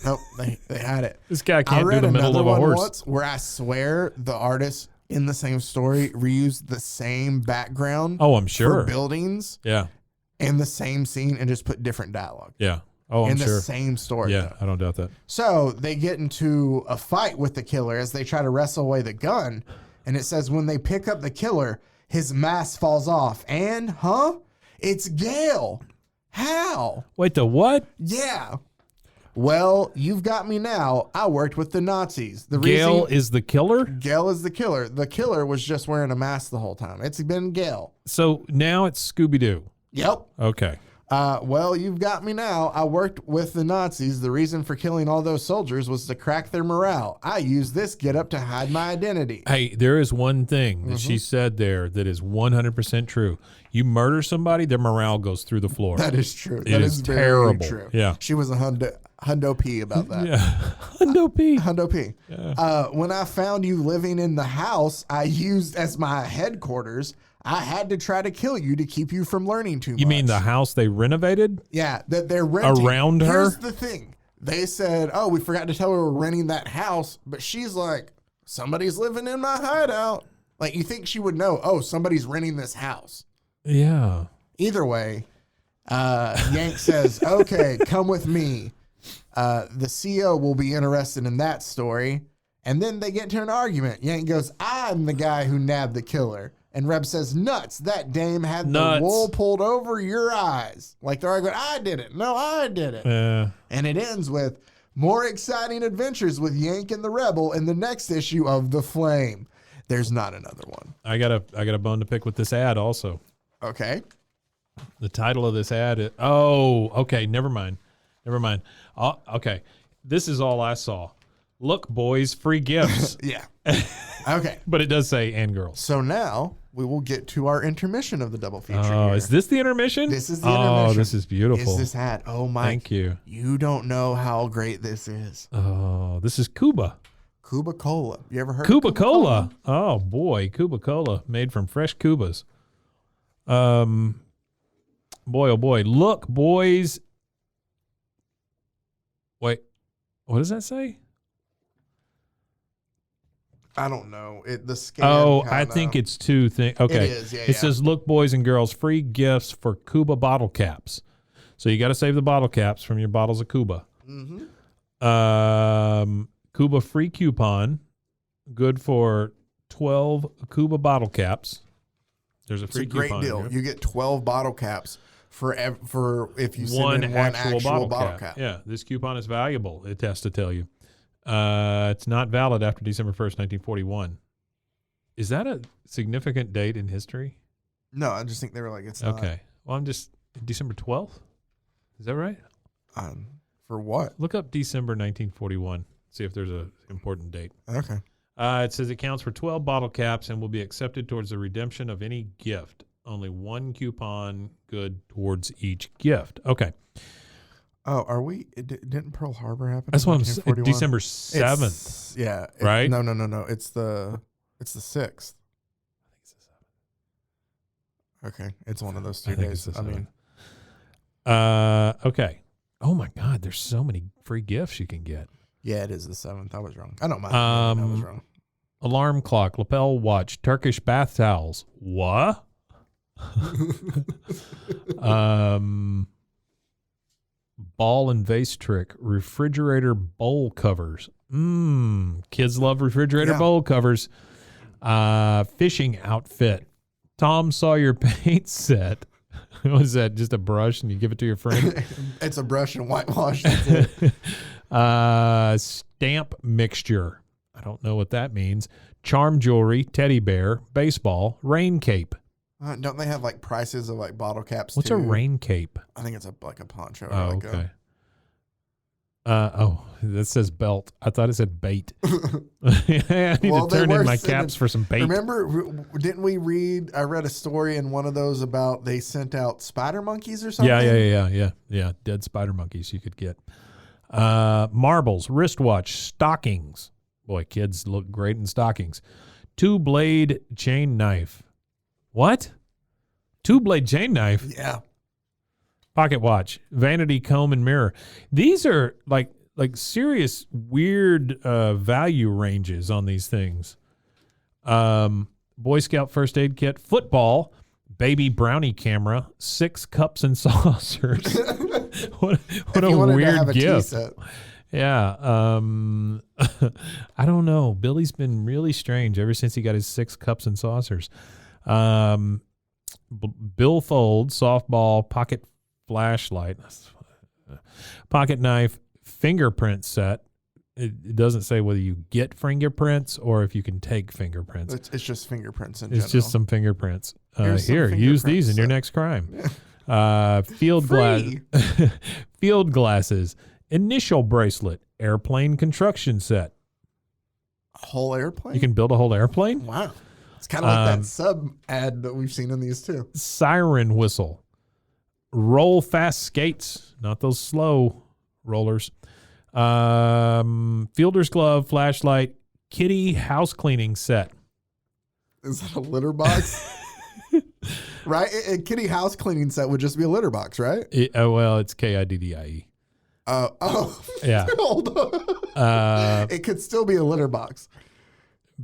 Nope. They had it. This guy I can't do read the middle another of a one horse. once where I swear the artist in the same story reused the same background Oh, I'm sure. for buildings Yeah. and the same scene and just put different dialogue Yeah. Oh, I'm in sure. the same story. Yeah, though. I don't doubt that. So they get into a fight with the killer as they try to wrestle away the gun. And it says when they pick up the killer, his mask falls off. And, it's Gale. How? Wait, the what? Yeah. Well, you've got me now. I worked with the Nazis. The Gale reason is the killer? Gale is the killer. The killer was just wearing a mask the whole time. It's been Gale. So now it's Scooby-Doo. Yep. Okay. Well, you've got me now. I worked with the Nazis. The reason for killing all those soldiers was to crack their morale. I used this getup to hide my identity. Hey, there is one thing that Mm-hmm. she said there that is 100% true. You murder somebody, their morale goes through the floor. That is true. It That is is very terrible. true. Yeah. She was a Hundo P about that. Yeah. Hundo P. Hundo P. Yeah. When I found you living in the house I used as my headquarters, I had to try to kill you to keep you from learning too much. You mean the house they renovated? Yeah, that they're renting. Around her? Here's the thing. They said, oh, we forgot to tell her we're renting that house. But she's like, somebody's living in my hideout. Like, you think she would know, oh, somebody's renting this house. Yeah. Either way, Yank says, okay, come with me. The CEO will be interested in that story. And then they get into an argument. Yank goes, I'm the guy who nabbed the killer. And Reb says, nuts, that dame had the wool pulled over your eyes. Like they're arguing, I did it. No, I did it. And it ends with more exciting adventures with Yank and the Rebel in the next issue of The Flame. There's not another one. I got a bone to pick with this ad also. Okay. The title of this ad is, okay, never mind. Okay, this is all I saw. Look, boys, free gifts. Yeah. Okay. But it does say and girls. So now we will get to our intermission of the double feature. Oh, here. is this the intermission? This is the intermission. Oh, this is beautiful. Is this ad? Oh, Mike. Thank you. You don't know how great this is. Oh, this is Cuba. Cuba Cola. You ever heard Cuba of Cuba Cola? Oh, boy. Cuba Cola made from fresh Cubas. Boy, oh, boy. Look, boys. Wait, what does that say? I don't know. The scan. I think it's two things. Okay. It is, It says, look, boys and girls, free gifts for Cuba bottle caps. So you got to save the bottle caps from your bottles of Cuba. Mm-hmm. Cuba free coupon, good for 12 Cuba bottle caps. There's a free coupon. It's a great deal. You get 12 bottle caps for if you send one in one actual bottle cap. Yeah, this coupon is valuable, it has to tell you. It's not valid after December 1st, 1941. Is that a significant date in history? No, I just think they were like, it's okay. Well, I'm just December 12th. Is that right? For what? Look up December 1941. See if there's a important date. Okay. It says it counts for 12 bottle caps and will be accepted towards the redemption of any gift. Only one coupon good towards each gift. Okay. Oh, are we? Didn't Pearl Harbor happen? That's what I'm saying. December 7th. Yeah. Right? No. It's the 6th. I think it's the 7th. Okay. It's one of those 2 I think days. it's the 7th. I mean, okay. Oh my God, there's so many free gifts you can get. yeah, it is the 7th. I was wrong. I don't mind. I was wrong. Alarm clock, lapel watch, Turkish bath towels. What? Ball and vase trick, refrigerator bowl covers. Kids love refrigerator bowl covers. Fishing outfit, Tom Sawyer paint set. What is that? Just a brush and you give it to your friend? It's a brush and whitewash. Stamp mixture. I don't know what that means. Charm jewelry, teddy bear, baseball, rain cape. Don't they have like prices of like bottle caps? What's too? a rain cape? I think it's like a poncho. Oh, or like okay. That says belt. I thought it said bait. I need to turn in my caps for some bait. Remember, didn't we read? I read a story in one of those about they sent out spider monkeys or something. Yeah. Dead spider monkeys you could get. Marbles, wristwatch, stockings. Boy, kids look great in stockings. 2-blade chain knife. What? 2-blade chain knife? Yeah. Pocket watch, vanity comb and mirror. These are like serious weird value ranges on these things. Boy Scout first aid kit, football, baby brownie camera, 6 cups and saucers. what a weird gift. Yeah. I don't know. Billy's been really strange ever since he got his 6 cups and saucers. Billfold, softball, pocket flashlight, pocket knife, fingerprint set. It doesn't say whether you get fingerprints or if you can take fingerprints. It's just fingerprints in It's general. just some fingerprints. Here, use these in your next crime. Field glasses, initial bracelet, airplane construction set. A whole airplane? You can build a whole airplane? Wow. It's kind of like that sub ad that we've seen in these too. Siren whistle, roll fast skates, not those slow rollers. Fielder's glove, flashlight, kitty house cleaning set. Is that a litter box? Right? A kitty house cleaning set would just be a litter box, right? Well, it's KIDDIE. Yeah. Hold on. It could still be a litter box.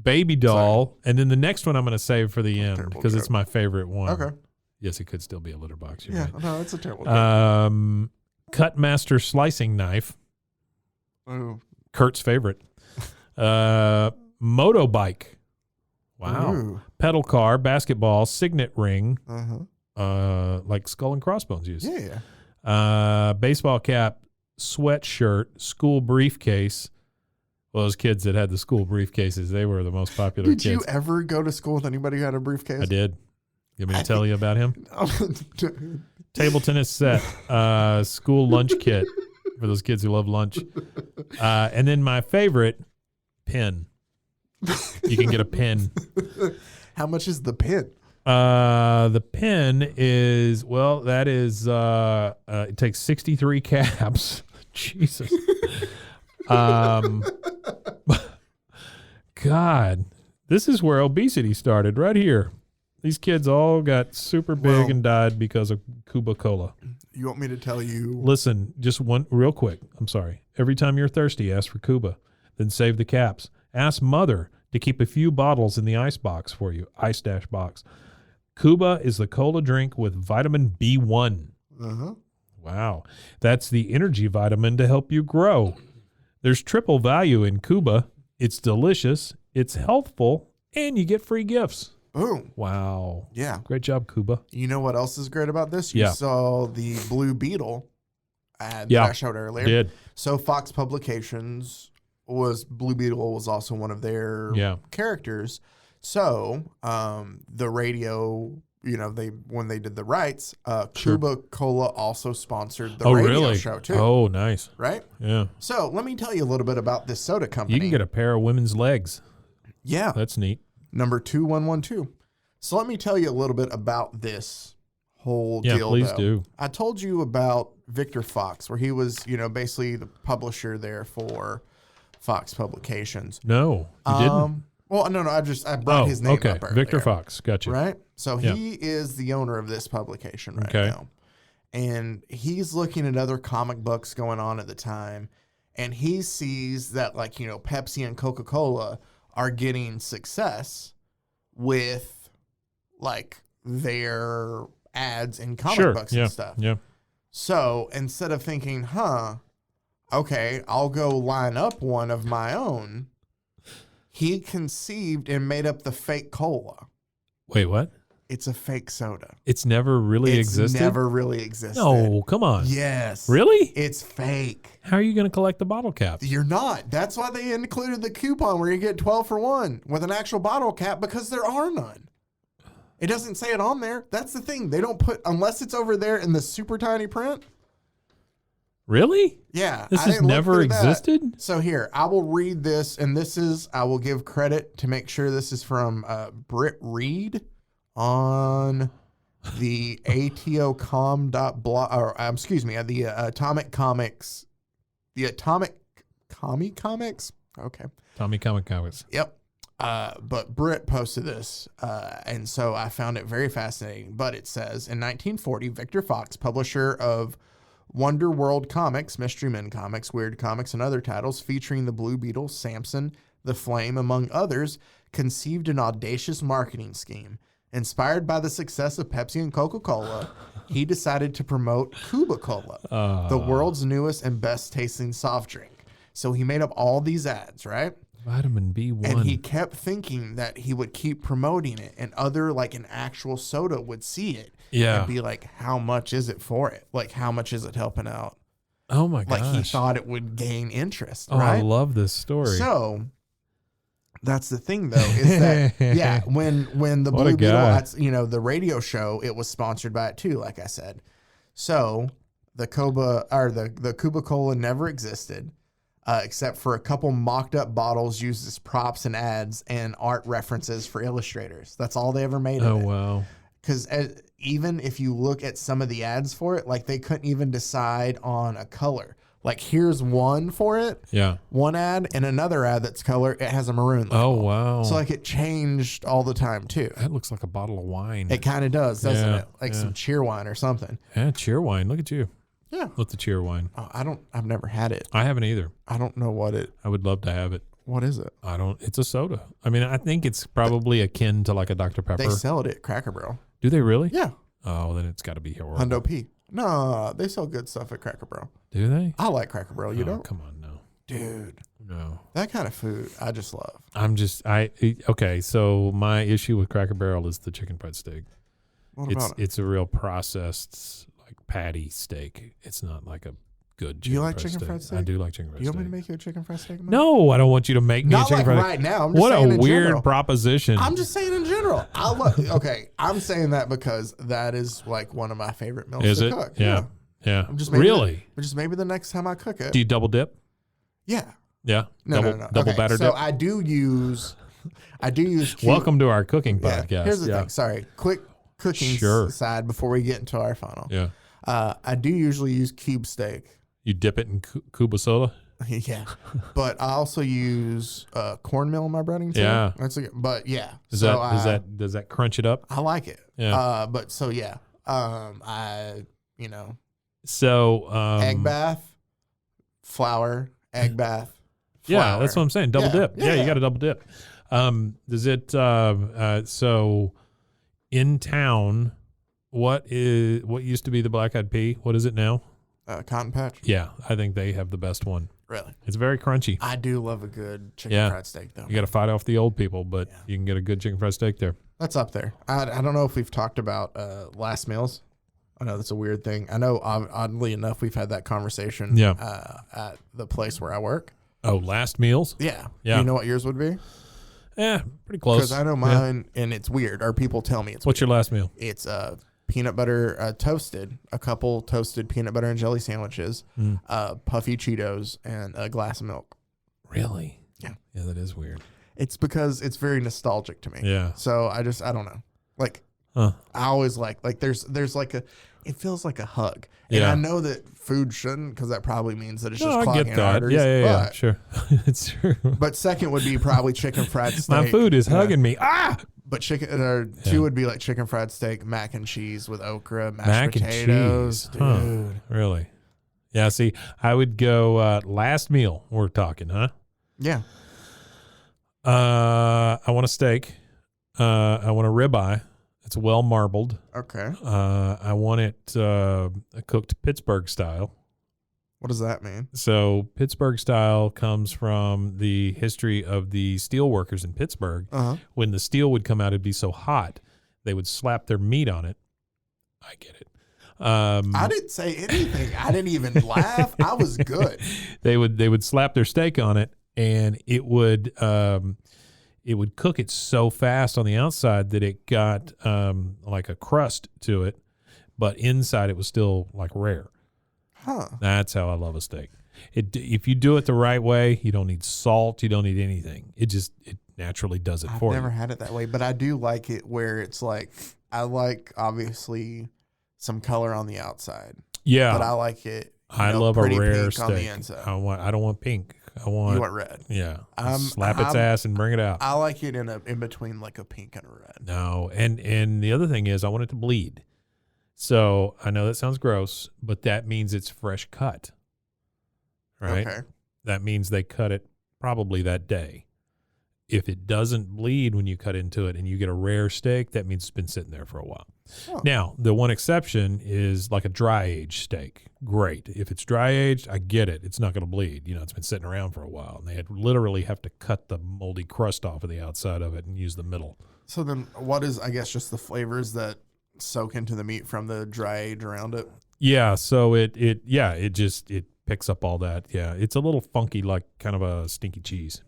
Baby doll. Sorry. And then the next one I'm going to save for the end because it's my favorite one. Okay. Yes, it could still be a litter box. You're right. No, it's a terrible joke. Cut master slicing knife. Oh. Kurt's favorite. Motobike. Wow. Ooh. Pedal car, basketball, signet ring. Uh-huh. Like skull and crossbones use. Yeah. Baseball cap, sweatshirt, school briefcase. Well, those kids that had the school briefcases, they were the most popular kids. Did you ever go to school with anybody who had a briefcase? I did. You want me to tell you about him? Table tennis set, school lunch kit for those kids who love lunch. And then my favorite, pen. You can get a pen. How much is the pen? The pen is, well, that is, it takes 63 caps. Jesus. God, this is where obesity started right here. These kids all got super big and died because of Cuba Cola. You want me to tell you? Listen, just one real quick. I'm sorry. Every time you're thirsty, ask for Cuba. Then save the caps. Ask Mother to keep a few bottles in the ice box for you. Ice dash box. Cuba is the cola drink with vitamin B1. Uh-huh. Wow. That's the energy vitamin to help you grow. There's triple value in Cuba. It's delicious, it's healthful, and you get free gifts. Boom. Wow. Yeah. Great job, Cuba. You know what else is great about this? You saw the Blue Beetle ad that I showed earlier. Did. So Fox Publications Blue Beetle was also one of their characters. So the radio, when they did the rights, Cuba Cola also sponsored the radio show too. Oh, nice. Right? Yeah. So let me tell you a little bit about this soda company. You can get a pair of women's legs. Yeah. That's neat. Number 2112. So let me tell you a little bit about this whole deal. Yeah, please do. I told you about Victor Fox, where he was, basically the publisher there for Fox Publications. No, you didn't. Well, no, I brought his name up earlier. Victor Fox, gotcha. Right? So he is the owner of this publication right now. And he's looking at other comic books going on at the time, and he sees that, Pepsi and Coca-Cola are getting success with, their ads in comic books and stuff. Yeah. So instead of thinking, okay, I'll go line up one of my own, he conceived and made up the fake cola. Wait, what? It's a fake soda. It's never really existed? It's never really existed. No, come on. Yes. Really? It's fake. How are you going to collect the bottle caps? You're not. That's why they included the coupon where you get 12 for 1 with an actual bottle cap, because there are none. It doesn't say it on there. That's the thing. They don't put, unless it's over there in the super tiny print. Really? Yeah. This has never existed? So here, I will read this, and I will give credit to make sure this is from Britt Reed on the atocom.blog, or the Atomic Comics, the Atomic Comics. Okay. Tommy Comic Comics. Yep. But Britt posted this, and so I found it very fascinating. But it says, in 1940, Victor Fox, publisher of Wonder World Comics, Mystery Men Comics, Weird Comics, and other titles featuring the Blue Beetle, Samson, the Flame, among others, conceived an audacious marketing scheme. Inspired by the success of Pepsi and Coca-Cola, he decided to promote Cuba Cola, the world's newest and best tasting soft drink. So he made up all these ads, right? Vitamin B1. And he kept thinking that he would keep promoting it, and other, an actual soda would see it. Yeah. And be like, how much is it for it? How much is it helping out? Oh my gosh. He thought it would gain interest, right? right? I love this story. So that's the thing, though, is that, when the Blue Beetle, the radio show, it was sponsored by it too, like I said. So the Cuba Cola never existed. Except for a couple mocked up bottles used as props and ads and art references for illustrators. That's all they ever made of it. Oh, wow. Because even if you look at some of the ads for it, they couldn't even decide on a color. Like here's one for it. Yeah. One ad and another ad that's color. It has a maroon label. Oh, wow. So like it changed all the time too. That looks like a bottle of wine. It kind of does, doesn't it? Like some cheer wine or something. Yeah, cheer wine. Look at you. Yeah. With the cheer wine. Oh, I've never had it. I haven't either. I don't know I would love to have it. what is it? It's a soda. I mean, I think it's probably akin to like a Dr. Pepper. They sell it at Cracker Barrel. Do they really? Yeah. Oh, then it's got to be horrible. Hundo P. No, they sell good stuff at Cracker Barrel. Do they? I like Cracker Barrel. You don't? Come on, no. Dude. No. That kind of food, I just love. Okay, so my issue with Cracker Barrel is the chicken fried steak. What about it? It's a real processed like patty steak. It's not like a good. Do you like chicken fried steak? I do like chicken fried Do you steak. want me to make you a chicken fried steak? Man? No, I don't want you to make me a Not chicken like fried. right now. I'm just What saying a in weird general. proposition. I'm just saying in general. I love. Okay, I'm saying that because that is like one of my favorite meals Is to it? cook. Yeah. I'm just maybe Really? just maybe the next time I cook it. Do you double dip? Yeah. Yeah. No, double, no. Double Okay, batter so dip. I do use. Welcome to our cooking Yeah. podcast. Here's the thing. Sorry, quick cooking side before we get into our funnel. Yeah. I do usually use cube steak. You dip it in Cuba soda. Yeah, but I also use cornmeal in my breading too. Yeah. But yeah. Does that crunch it up? I like it. Yeah. But so yeah. So egg bath, flour, egg bath. Yeah, flour. that's what I'm saying. Double dip. Yeah, you got to double dip. Does it? So in town, what used to be the black eyed pea? What is it now? Cotton Patch. Yeah, I think they have the best one. Really? It's very crunchy. I do love a good chicken fried steak though. You got to fight off the old people, but you can get a good chicken fried steak there. That's up there. I don't know if we've talked about last meals. I know that's a weird thing. I know oddly enough we've had that conversation at the place where I work. Oh, last meals? Yeah. Yeah. Do you know what yours would be? Yeah, pretty close. Because I know mine, and it's weird. Or people tell me it's What's weird. your last meal? It's peanut butter toasted, a couple toasted peanut butter and jelly sandwiches, puffy Cheetos, and a glass of milk. Really? Yeah. Yeah, that is weird. It's because it's very nostalgic to me. Yeah. So I don't know. Like, I always like there's like it feels like a hug. And I know that food shouldn't, because that probably means that it's just clogging arteries. Yeah, sure. It's true. But second would be probably chicken fried steak. My food is hugging me. Ah! But two would be like chicken fried steak, mac and cheese with okra, mashed Mac potatoes. and cheese. Huh. Really? Yeah, see, I would go last meal. We're talking, huh? Yeah. I want a steak. I want a ribeye. It's well marbled. Okay. I want it cooked Pittsburgh style. What does that mean? So Pittsburgh style comes from the history of the steel workers in Pittsburgh. When the steel would come out, it'd be so hot, they would slap their meat on it. I get it. I didn't say anything. I didn't even laugh. I was good. They would slap their steak on it, and it would cook it so fast on the outside that it got like a crust to it, but inside it was still like rare. Huh. That's how I love a steak. If you do it the right way, you don't need salt, you don't need anything. It naturally does it for you. I've never had it that way, but I do like it where it's like, I like obviously some color on the outside. Yeah. But I like it. I love a rare steak. On the inside. I don't want pink. You want red. Yeah. Slap its ass and bring it out. I like it in between like a pink and a red. No. And the other thing is I want it to bleed. So I know that sounds gross, but that means it's fresh cut. Right? Okay. That means they cut it probably that day. If it doesn't bleed when you cut into it and you get a rare steak, that means it's been sitting there for a while. Oh. Now, the one exception is like a dry aged steak. Great. If it's dry aged, I get it. It's not going to bleed. It's been sitting around for a while. And they literally have to cut the moldy crust off of the outside of it and use the middle. So then what is, I guess, just the flavors that soak into the meat from the dry age around it? Yeah. So it picks up all that. Yeah. It's a little funky, like kind of a stinky cheese.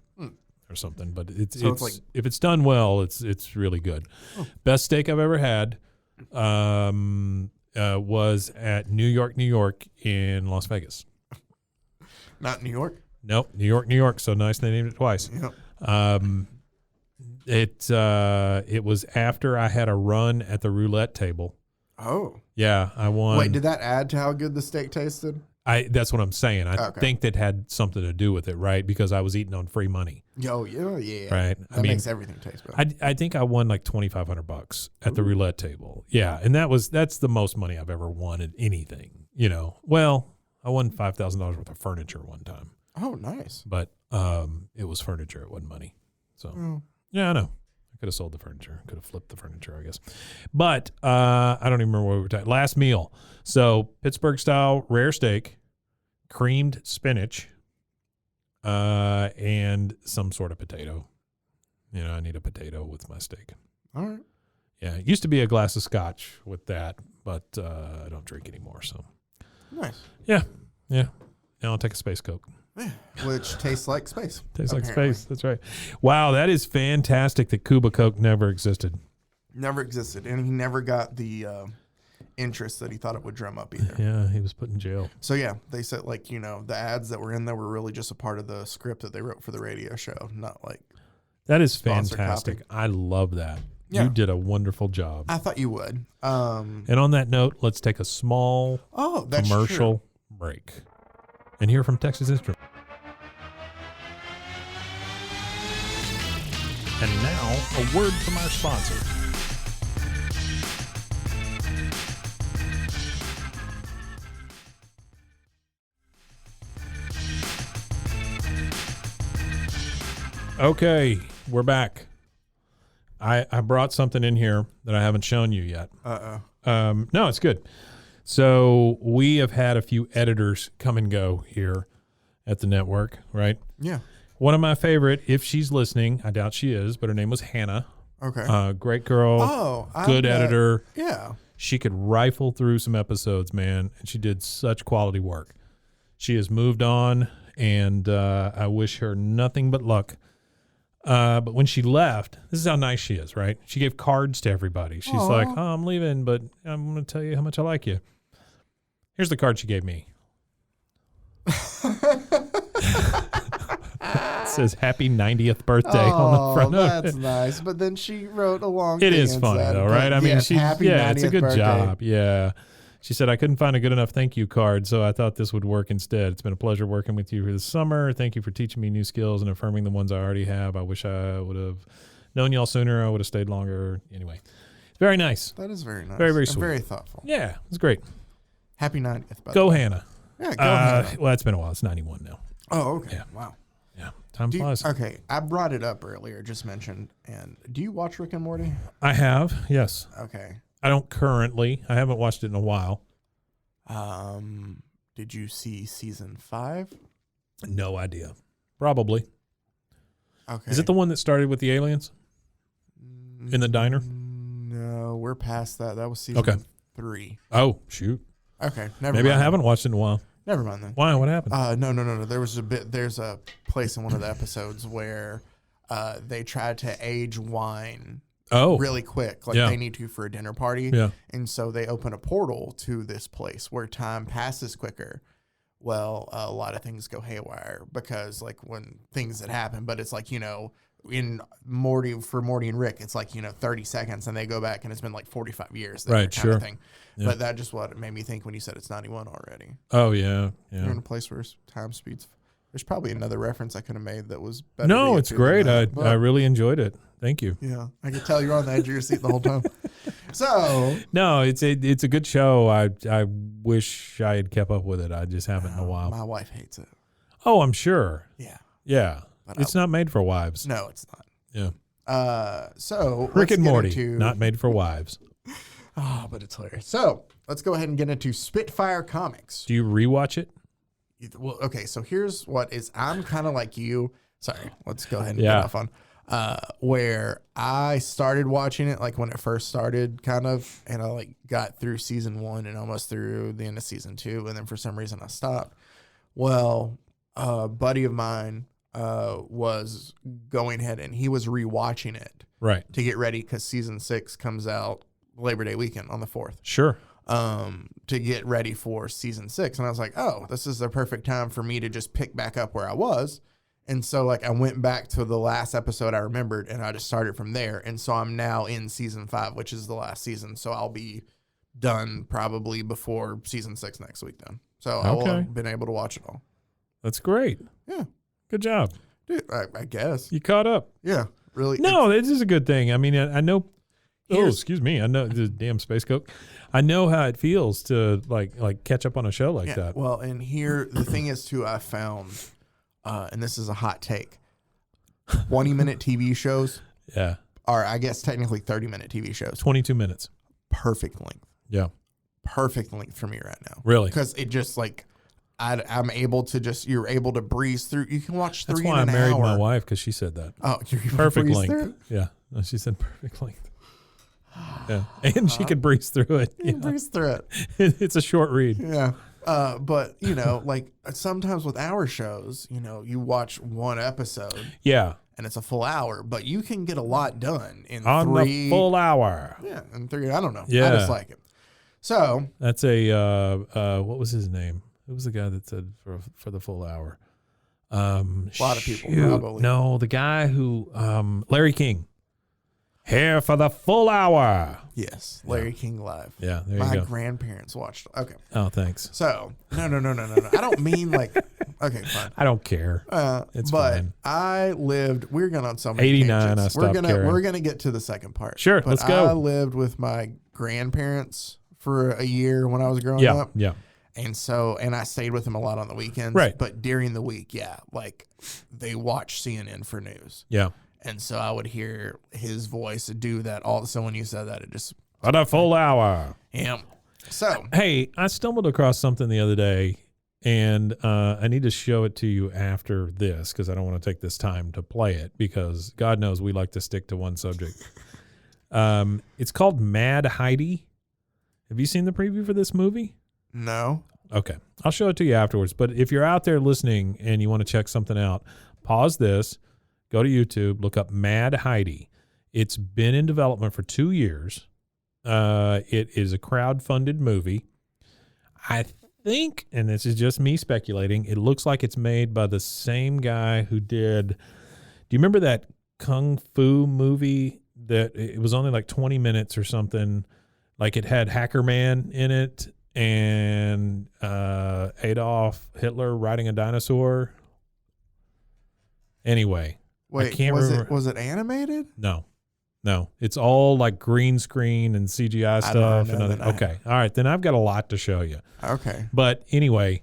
Or something, but it's like, if it's done well, it's really good. Oh. Best steak I've ever had was at New York in Las Vegas. Not New York? Nope, New York. So nice they named it twice. Yep. It was after I had a run at the roulette table. Oh. Yeah, I won. Wait, did that add to how good the steak tasted? That's what I'm saying. I Okay. think that had something to do with it, right? Because I was eating on free money. Yo, yeah. Right. That makes everything taste better. I think I won like $2,500 at the roulette table. Yeah, and that's the most money I've ever won at anything. Well, I won $5,000 worth of furniture one time. Oh, nice. But it was furniture. It wasn't money. So yeah, I know. I could have sold the furniture. Could have flipped the furniture, I guess. But I don't even remember what we were talking. Last meal. So Pittsburgh style rare steak, creamed spinach, and some sort of potato. I need a potato with my steak. All right. Yeah, it used to be a glass of scotch with that, but I don't drink anymore. So Nice. yeah. Now I'll take a space Coke. Yeah, which tastes like space. Tastes like apparently. space. That's right. Wow, that is fantastic that Cuba Coke never existed. Never existed, and he never got the interest that he thought it would drum up either. Yeah, he was put in jail. So yeah, they said the ads that were in there were really just a part of the script that they wrote for the radio show, not like. That is Sponsor fantastic. copy. I love that. Yeah. You did a wonderful job. I thought you would. And on that note, let's take a small That's commercial break and hear from Texas Instruments. And now, a word from our sponsor. Okay, we're back. I brought something in here that I haven't shown you yet. No, it's good. So we have had a few editors come and go here at the network, right? Yeah. One of my favorite, if she's listening, I doubt she is, but her name was Hannah. Okay. Great girl. Good editor. Yeah. She could rifle through some episodes, man, and she did such quality work. She has moved on, and I wish her nothing but luck. But when she left, this is how nice she is, right? She gave cards to everybody. She's like, "Oh, I'm leaving, but I'm going to tell you how much I like you." Here's the card she gave me. It says "Happy 90th birthday" on the front of it. That's nice. But then she wrote a long. It is funny though, right? I mean, yes, it's a good birthday. job. Yeah. She said, "I couldn't find a good enough thank you card, so I thought this would work instead. It's been a pleasure working with you for the summer. Thank you for teaching me new skills and affirming the ones I already have. I wish I would have known y'all sooner. I would have stayed longer." Anyway, it's very nice. That is very nice. Very, very and sweet. very thoughtful. Yeah, it's great. Happy 90th. By Go the way. Hannah. Yeah, go Hannah. Well, it's been a while. It's 91 now. Oh, okay. Yeah. Wow. Yeah, time flies. Okay, I brought it up earlier, just mentioned. And do you watch Rick and Morty? I have, yes. Okay. I don't currently. I haven't watched it in a while. Did you see season 5? No idea. Probably. Okay. Is it the one that started with the aliens in the diner? No, we're past that. That was season 3. Oh, shoot. Okay, never Maybe mind. I haven't watched it in a while. Never mind then. Why? What happened? No. There's a place in one of the episodes where they tried to age wine really quick, like they need to for a dinner party. Yeah. And so they open a portal to this place where time passes quicker. Well, a lot of things go haywire because like when things that happen, but it's like, in Morty and Rick, it's like, 30 seconds and they go back and it's been like 45 years. Right, kind of sure. thing. Yeah. But that just what it made me think when you said it's 91 already. Oh, yeah. Yeah. You're in a place where time speeds. There's probably another reference I could have made that was better. No, to it's get to great. than that, I really enjoyed it. Thank you. yeah, I could tell you're on the edge of your seat the whole time. So No, it's a good show. I wish I had kept up with it. I just haven't in a while. my wife hates it. Oh, I'm sure. Yeah. Yeah. But It's not made for wives. No, it's not. Yeah. So Rick let's and get Morty, into- not made for wives. Oh, but it's hilarious. So let's go ahead and get into Spitfire Comics. Do you rewatch it? Well, okay. So here's what is. I'm kind of like you. Sorry. Let's go ahead and Yeah. get off on. Where I started watching it like when it first started, kind of, and I like got through season 1 and almost through the end of season 2, and then for some reason I stopped. Well, a buddy of mine was going ahead and he was rewatching it Right. to get ready because season 6 comes out Labor Day weekend on the 4th. Sure. To get ready for season 6. And I was like, oh, this is the perfect time for me to just pick back up where I was. And so like I went back to the last episode I remembered and I just started from there. And so I'm now in season 5, which is the last season. So I'll be done probably before season 6 next week then. So I will have been able to watch it all. That's great. Yeah. Good job. Dude, I guess. You caught up. Yeah, really. No, this is a good thing. I mean, I know. Oh, excuse me. I know the damn Space Coke. I know how it feels to like catch up on a show like that. Well, and here the thing is too. I found, and this is a hot take. 20-minute TV shows. Yeah. Are I guess technically 30-minute TV shows. 22 minutes. Perfect length. Yeah. Perfect length for me right now. Really? Because it just like. I'm able to you're able to breeze through. You can watch 3 That's in why I an married hour. my wife, because she said that. Oh, you're perfect breeze length. through? Yeah. No, she said perfect length. Yeah. And she could breeze through it. You can breeze through it. It's a short read. Yeah. But, like sometimes with our shows, you watch one episode. Yeah. And it's a full hour, but you can get a lot done in on 3. The full hour. Yeah. In 3. I don't know. Yeah. I just like it. So. That's a, what was his name? Who was the guy that said for the full hour? A lot of people probably. No, the guy who Larry King. Here for the full hour. Yes, Larry King Live. Yeah, there you My go. grandparents watched. Okay. Oh, thanks. So no. I don't mean like. Okay, fine. I don't care. It's but fine. I lived. We're going on so many 89. tangents. I stopped caring. We're gonna get to the second part. Sure, but let's go. I lived with my grandparents for a year when I was growing up. Yeah. And I stayed with them a lot on the weekends. Right. But during the week, they watch CNN for news. Yeah. And so I would hear his voice do that. So when you said that, it just. For the full hour. Yeah. So. Hey, I stumbled across something the other day, and I need to show it to you after this because I don't want to take this time to play it because God knows we like to stick to one subject. It's called Mad Heidi. Have you seen the preview for this movie? No. Okay. I'll show it to you afterwards. But if you're out there listening and you want to check something out, pause this, go to YouTube, look up Mad Heidi. It's been in development for 2 years. It is a crowd-funded movie. I think, and this is just me speculating, it looks like it's made by the same guy who did, do you remember that Kung Fu movie that it was only like 20 minutes or something? Like it had Hacker Man in it and Adolf Hitler riding a dinosaur. Anyway, wait, I can't remember. Was it animated? No, it's all like green screen and CGI stuff. Okay, all right, then I've got a lot to show you. Okay, but anyway,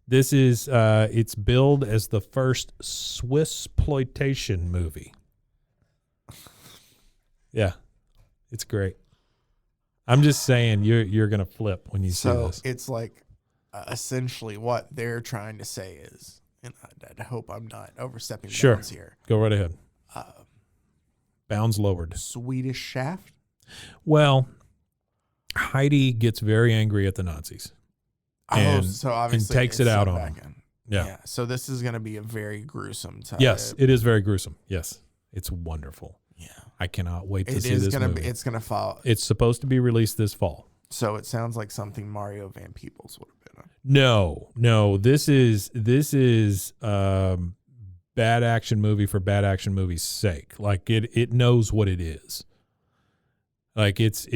this is it's billed as the first Swissploitation movie. Yeah, it's great. I'm just saying you're gonna flip when you see this. So it's like essentially what they're trying to say is, and I hope I'm not overstepping bounds here. Go right ahead. Bounds lowered. Swedish Shaft. Well, Heidi gets very angry at the Nazis. So obviously and takes it out on them. Yeah. So this is going to be a very gruesome type. Yes, it is very gruesome. Yes, it's wonderful. Yeah, I cannot wait to see this movie. It's going to fall. It's supposed to be released this fall. So it sounds like something Mario Van Peebles would have been on. No. This is bad action movie for bad action movie's sake. Like it knows what it is. Like it's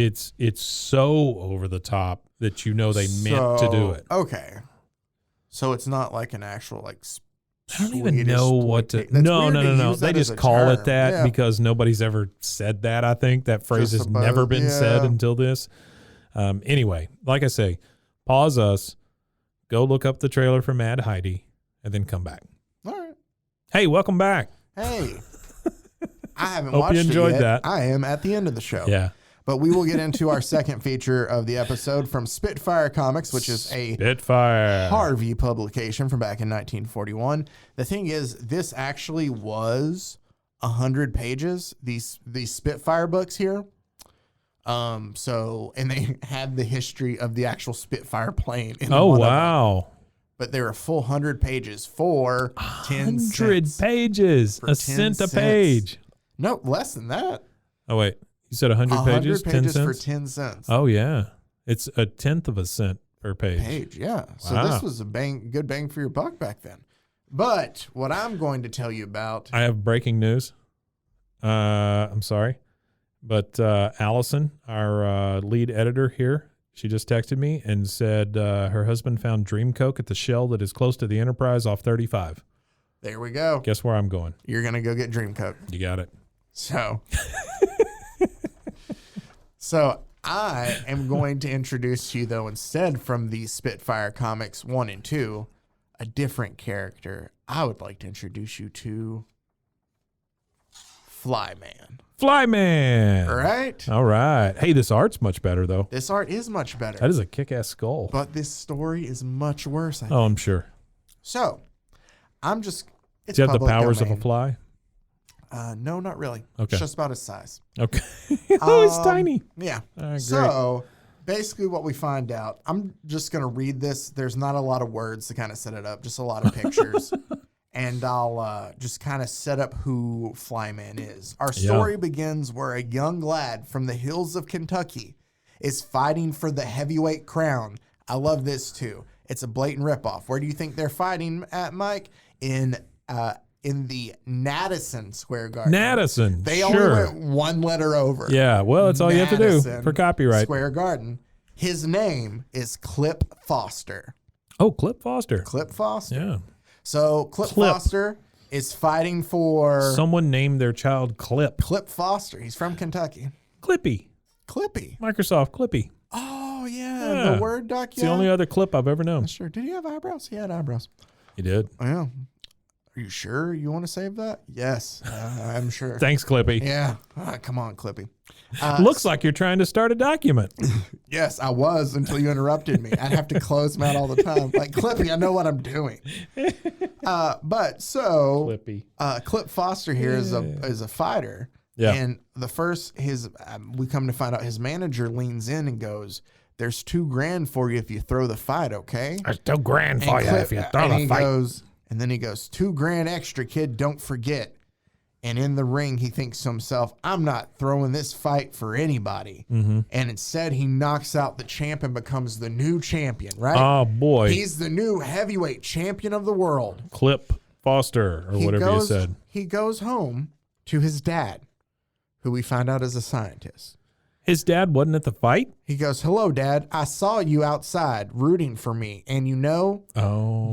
so over the top that they meant to do it. Okay. So it's not like an actual like. I don't even know what to. No. They just call it that because nobody's ever said that. I think that phrase has never been said until this. Anyway, like I say, pause us, go look up the trailer for Mad Heidi, and then come back. All right. Hey, welcome back. Hey, I haven't Hope watched you enjoyed it yet. that. I am at the end of the show. Yeah. But we will get into our second feature of the episode from Spitfire Comics, which is a Spitfire Harvey publication from back in 1941. The thing is, this actually was 100 pages, these Spitfire books here. And they had the history of the actual Spitfire plane. Oh, wow. But they were a full 100 pages for 10 cents. 100 pages. A cent a page. No, less than that. Oh, wait. You said 100 pages? 100 pages 10 for cents? 10 cents. Oh, yeah. It's a tenth of a cent per page. Yeah. So this was a good bang for your buck back then. But what I'm going to tell you about. I have breaking news. I'm sorry. But Allison, our lead editor here, She just texted me and said her husband found Dream Coke at the shell that is close to the Enterprise off 35. There we go. Guess where I'm going? You're going to go get Dream Coke. You got it. So, I am going to introduce to you, though, instead from the Spitfire comics 1 and 2, a different character. I would like to introduce you to Flyman. Flyman. Right? All right. Hey, this art's much better, though. This art is much better. That is a kick-ass skull. But this story is much worse, I think. Oh, I'm sure. So, I'm just... Does he have the powers of a fly? No, not really. Okay. It's just about his size. Okay. Oh, it's tiny. Yeah. Great. So basically what we find out, I'm just going to read this. There's not a lot of words to kind of set it up, just a lot of pictures. And I'll just kind of set up who Flyman is. Our story begins where a young lad from the hills of Kentucky is fighting for the heavyweight crown. I love this too. It's a blatant ripoff. Where do you think they're fighting at, Mike? In the Madison Square Garden. Madison. They only went one letter over. Yeah, well, that's all you have to do for copyright. Square Garden. His name is Clip Foster. Oh, Clip Foster. Clip Foster. Yeah. So Clip Foster is fighting for... Someone named their child Clip. Clip Foster. He's from Kentucky. Clippy. Clippy. Microsoft Clippy. Oh, yeah. The Word doc. It's the only other Clip I've ever known. Sure. Did he have eyebrows? He had eyebrows. He did. Oh, yeah. Are you sure you want to save that? Yes, I'm sure. Thanks, Clippy. Yeah. Come on, Clippy. Looks like you're trying to start a document. Yes, I was until you interrupted me. I'd have to close them out all the time. Like, Clippy, I know what I'm doing. Clippy. Clip Foster here is a fighter. Yeah. And we come to find out his manager leans in and goes, "There's $2,000 for you if you throw the fight, okay?" There's $2,000 for you if you throw the fight. And then he goes, $2,000 extra, kid, don't forget. And in the ring, he thinks to himself, I'm not throwing this fight for anybody. Mm-hmm. And instead, he knocks out the champ and becomes the new champion, right? Oh, boy. He's the new heavyweight champion of the world. Clip Foster, or whatever you said. He goes home to his dad, who we find out is a scientist. His dad wasn't at the fight? He goes, "Hello, Dad. I saw you outside rooting for me. And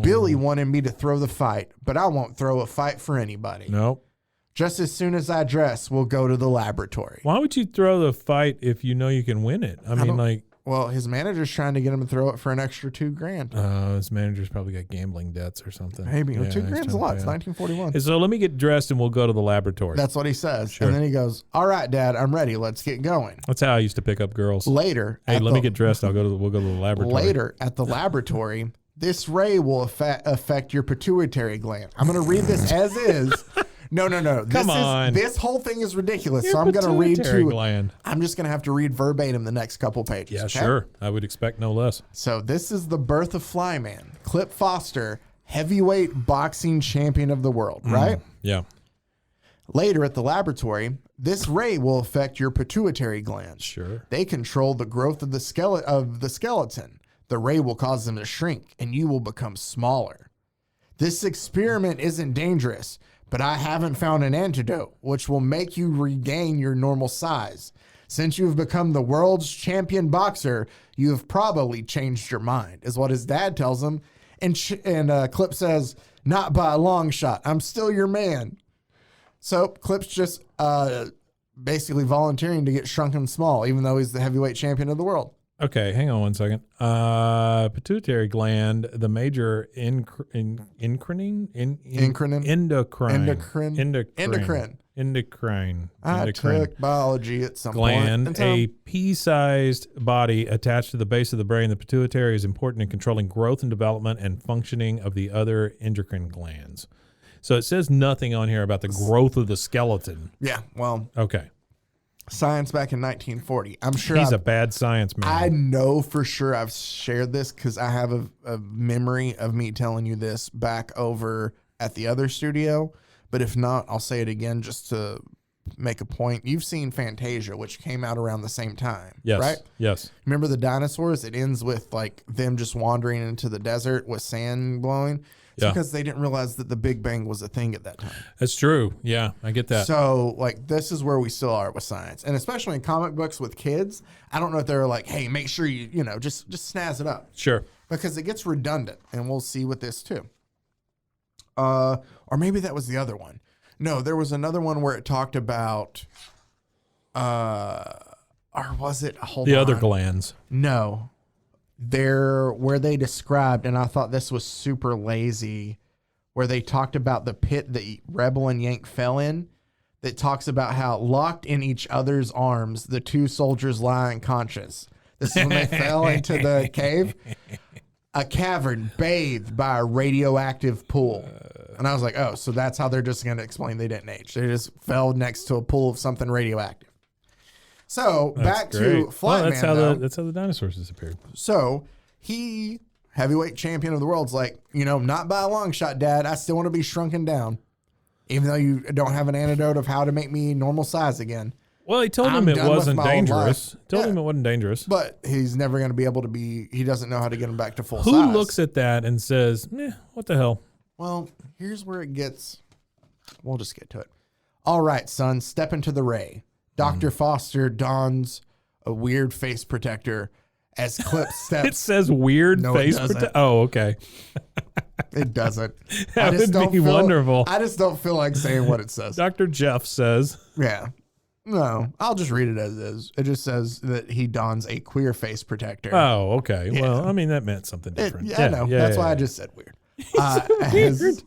Billy wanted me to throw the fight, but I won't throw a fight for anybody. Nope. Just as soon as I dress, we'll go to the laboratory." Why would you throw the fight if you know you can win it? I mean, well, his manager's trying to get him to throw it for an extra $2,000. His manager's probably got gambling debts or something. Maybe. Yeah, $2,000's a lot. It's 1941. So let me get dressed and we'll go to the laboratory. That's what he says. Sure. And then he goes, "All right, Dad, I'm ready. Let's get going." That's how I used to pick up girls. Later. Hey, let me get dressed. We'll go to the laboratory. Later at the laboratory, this ray will affect your pituitary gland. I'm going to read this as is. No. Come on. This whole thing is ridiculous. Your so I'm going to read gland. I'm just going to have to read verbatim the next couple pages. Yeah, okay? sure. I would expect no less. So this is the birth of Flyman. Clip Foster, heavyweight boxing champion of the world, right? Yeah. Later at the laboratory, this ray will affect your pituitary glands. Sure. They control the growth of the skeleton. The ray will cause them to shrink, and you will become smaller. This experiment isn't dangerous, but I haven't found an antidote which will make you regain your normal size. Since you've become the world's champion boxer, you have probably changed your mind, is what his dad tells him. And Clip says, "Not by a long shot. I'm still your man." So Clip's just basically volunteering to get shrunken small, even though he's the heavyweight champion of the world. Okay, hang on one second. Pituitary gland, the major endocrine I took biology at some gland, point. a pea-sized body attached to the base of the brain. The pituitary is important in controlling growth and development and functioning of the other endocrine glands. So it says nothing on here about the growth of the skeleton. Yeah, well, okay. Science back in 1940. I'm sure he's a bad science man. I know for sure I've shared this because I have a memory of me telling you this back over at the other studio. But if not, I'll say it again just to make a point. You've seen Fantasia, which came out around the same time, yes, right? Yes. Remember the dinosaurs? It ends with like them just wandering into the desert with sand blowing. It's because they didn't realize that the Big Bang was a thing at that time. That's true. Yeah, I get that. So, like, this is where we still are with science. And especially in comic books with kids, I don't know if they're like, hey, make sure you know, just snazz it up. Sure. Because it gets redundant. And we'll see with this too. Or maybe that was the other one. No, there was another one where it talked about, or was it? Hold on. The other glands. No. Where they described, and I thought this was super lazy, where they talked about the pit that Rebel and Yank fell in, that talks about how locked in each other's arms, the two soldiers lie unconscious. This is when they fell into the cave. A cavern bathed by a radioactive pool. And I was like, oh, so that's how they're just going to explain they didn't age. They just fell next to a pool of something radioactive. So back to Flyman. That's how the dinosaurs disappeared. So he, heavyweight champion of the world, is like, you know, not by a long shot, Dad. I still want to be shrunken down, even though you don't have an antidote of how to make me normal size again. Well, he told him it wasn't dangerous. Told him it wasn't dangerous. But he's never going to be able to be. He doesn't know how to get him back to full size. Who looks at that and says, what the hell? Well, here's where it gets. We'll just get to it. All right, son, step into the ray. Dr. Foster dons a weird face protector as Clip steps. It says weird face protector. Oh, okay. It doesn't. That would be wonderful. I just don't feel like saying what it says. Dr. Jeff says. Yeah. No, I'll just read it as is. It just says that he dons a queer face protector. Oh, okay. Yeah. Well, I mean, that meant something different. I know. That's why I just said weird.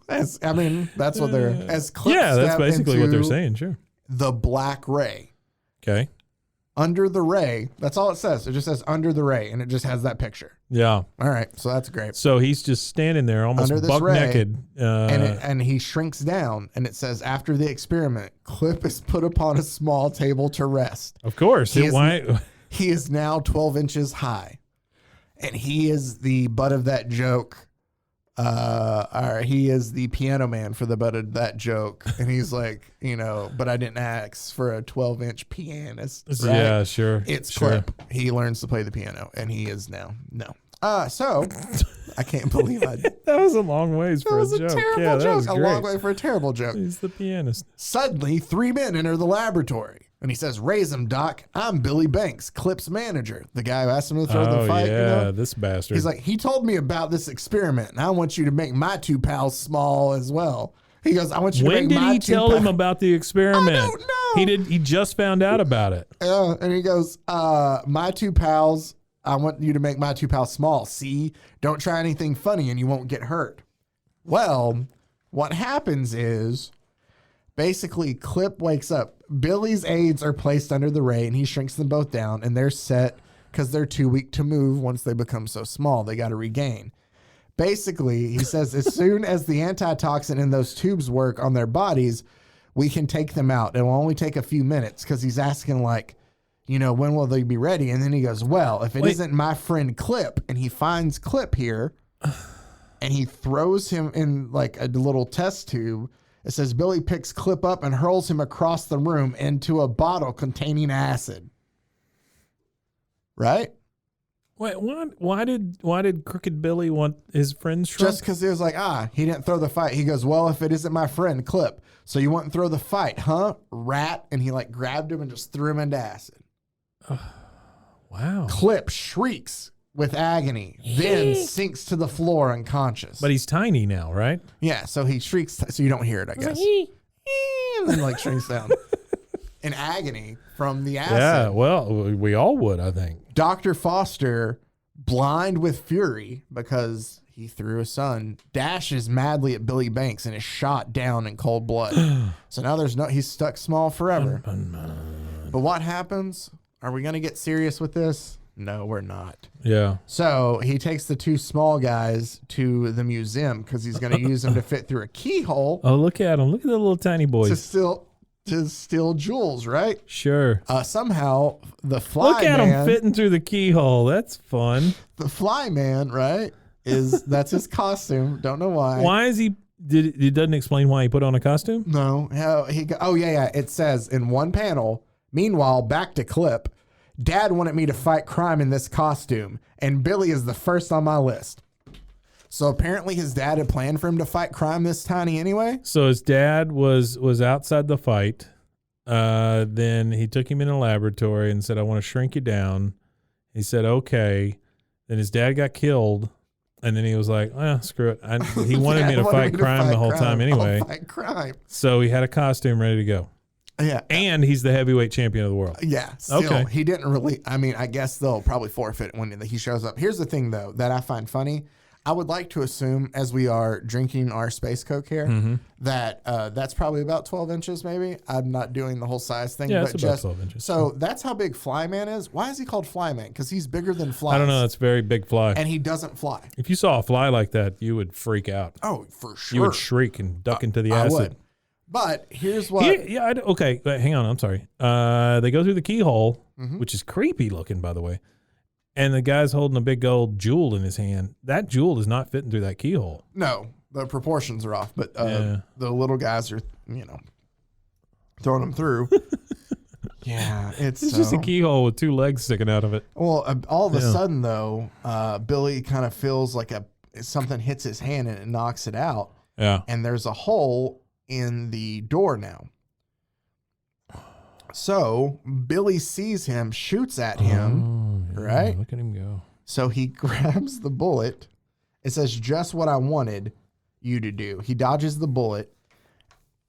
As I mean, that's what they're as Clip. Yeah, that's basically what they're saying. Sure. The black ray. Okay. Under the ray. That's all it says. It just says under the ray, and it just has that picture. Yeah. All right. So that's great. So he's just standing there, almost buck naked, and he shrinks down, and it says after the experiment, Clip is put upon a small table to rest. Of course. He is now 12 inches high, and he is the butt of that joke. He is the piano man for the butt of that joke, and he's like, you know, but I didn't ask for a 12-inch pianist. Right? Yeah, sure. It's Clip. He learns to play the piano, and he is now so I can't believe that was a long ways for a joke. Terrible joke. That was great. A long way for a terrible joke. He's the pianist. Suddenly, 3 men enter the laboratory. And he says, raise him, Doc. I'm Billy Banks, Clip's manager. The guy who asked him to throw the fight. Yeah, you know? this bastard. He's like, he told me about this experiment, and I want you to make my two pals small as well. He goes, I want you to make my two pals. When did he tell him about the experiment? I don't know. He just found out about it. And he goes, my two pals, I want you to make my two pals small. See, don't try anything funny and you won't get hurt. Well, what happens is basically Clip wakes up. Billy's aides are placed under the ray and he shrinks them both down, and they're set because they're too weak to move once they become so small. They got to regain. Basically, he says as soon as the antitoxin in those tubes work on their bodies, we can take them out. It will only take a few minutes, because he's asking like, you know, when will they be ready? And then he goes, well, if it isn't my friend Clip, and he finds Clip here and he throws him in like a little test tube. It says Billy picks Clip up and hurls him across the room into a bottle containing acid. Right? Wait, what? Why did Crooked Billy want his friend shrunk? Just because he was like, he didn't throw the fight. He goes, well, if it isn't my friend Clip, so you wouldn't throw the fight, huh? Rat. And he like grabbed him and just threw him into acid. Wow. Clip shrieks with agony, then sinks to the floor unconscious. But he's tiny now, right? Yeah, so he shrieks, so you don't hear it, I guess. And then like shrinks down in agony from the acid. Yeah, well, we all would, I think. Dr. Foster, blind with fury because he threw his son, dashes madly at Billy Banks and is shot down in cold blood. So now he's stuck small forever. But what happens? Are we going to get serious with this? No, we're not. Yeah. So he takes the two small guys to the museum because he's going to use them to fit through a keyhole. Oh, look at them. Look at the little tiny boys. To steal jewels, right? Sure. Somehow the fly Look at him fitting through the keyhole. That's fun. The fly man, right? That's his costume. Don't know why. Why is he? It doesn't explain why he put on a costume? No. Yeah. It says in one panel, meanwhile, back to Clip. Dad wanted me to fight crime in this costume, and Billy is the first on my list. So apparently his dad had planned for him to fight crime this tiny anyway. So his dad was outside the fight. Then he took him in a laboratory and said, I want to shrink you down. He said, okay. Then his dad got killed. And then he was like, screw it. He wanted me to fight crime the whole time anyway. I'll fight crime. So he had a costume ready to go. Yeah. And he's the heavyweight champion of the world. Yeah. Still, Okay. he didn't really, I mean, I guess they'll probably forfeit when he shows up. Here's the thing, though, that I find funny. I would like to assume, as we are drinking our Space Coke here, that that's probably about 12 inches, maybe. I'm not doing the whole size thing. Yeah, but it's about 12 inches. So that's how big Flyman is. Why is he called Flyman? Because he's bigger than flies. I don't know. It's a very big fly. And he doesn't fly. If you saw a fly like that, you would freak out. Oh, for sure. You would shriek and duck into the I acid. would. But here's what. Okay. But hang on. I'm sorry. They go through the keyhole, which is creepy looking, by the way. And the guy's holding a big old jewel in his hand. That jewel is not fitting through that keyhole. No, the proportions are off. But the little guys are, throwing them through. Yeah, it's just a keyhole with two legs sticking out of it. Well, all of a sudden, though, Billy kind of feels like something hits his hand and it knocks it out. Yeah. And there's a hole in the door now. So Billy sees him, shoots at him, right? Look at him go. So he grabs the bullet. It says, just what I wanted you to do. He dodges the bullet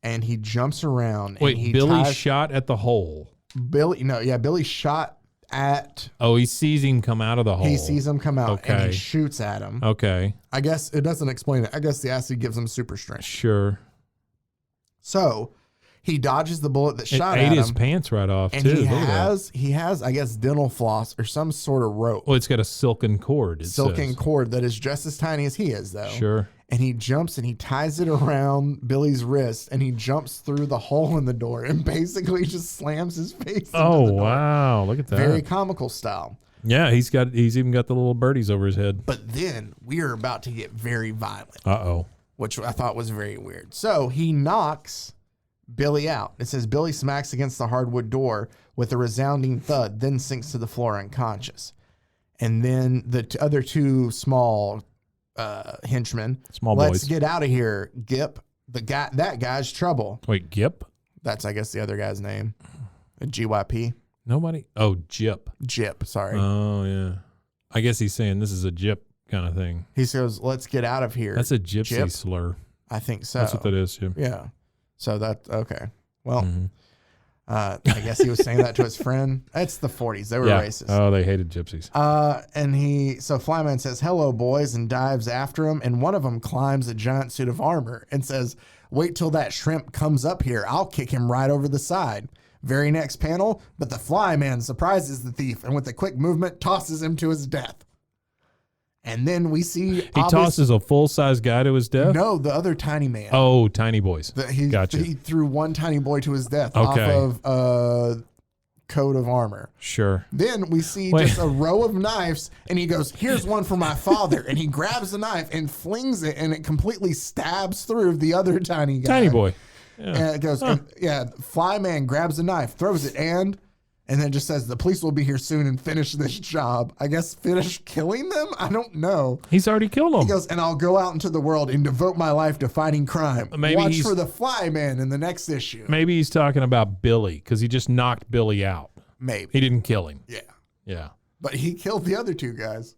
and he jumps around. Wait, and Billy shot at the hole. Billy shot at. Oh, he sees him come out of the hole. He sees him come out and he shoots at him. Okay. I guess it doesn't explain it. I guess the acid gives him super strength. Sure. So he dodges the bullet that shot at him. Ate his pants right off, and too. he has, I guess, dental floss or some sort of rope. Well, it's got a silken cord. Cord that is just as tiny as he is, though. Sure. And he jumps and he ties it around Billy's wrist and he jumps through the hole in the door and basically just slams his face into the door. Wow. Look at that. Very comical style. Yeah, he's even got the little birdies over his head. But then we are about to get very violent. Uh-oh. Which I thought was very weird. So he knocks Billy out. It says Billy smacks against the hardwood door with a resounding thud, then sinks to the floor unconscious. And then the other two small henchmen. Small Let's boys. get out of here, Gip. That guy's trouble. Wait, Gip? That's, I guess, the other guy's name. GYP. Nobody? Oh, Jip. Jip, sorry. Oh, yeah. I guess he's saying this is a Jip kind of thing. He says, let's get out of here. That's a gypsy Jip? slur. I think so. That's what that is, Jim. Yeah. So okay. Well, I guess he was saying that to his friend. It's the 40s. They were racist. Oh, they hated gypsies. So Flyman says, hello, boys, and dives after him. And one of them climbs a giant suit of armor and says, wait till that shrimp comes up here. I'll kick him right over the side. Very next panel, but the Flyman surprises the thief and with a quick movement tosses him to his death. And then we see he tosses a full-size guy to his death? No, the other tiny man. Oh, tiny boys. Gotcha. He threw one tiny boy to his death off of a coat of armor. Sure. Then we see just a row of knives, and he goes, here's one for my father. And he grabs the knife and flings it, and it completely stabs through the other tiny guy. Tiny boy. Yeah. And it goes, Flyman grabs the knife, throws it, and then just says, the police will be here soon and finish this job. I guess finish killing them? I don't know. He's already killed them. He goes, and I'll go out into the world and devote my life to fighting crime. Watch for the Flyman in the next issue. Maybe he's talking about Billy because he just knocked Billy out. Maybe. He didn't kill him. Yeah. Yeah. But he killed the other two guys.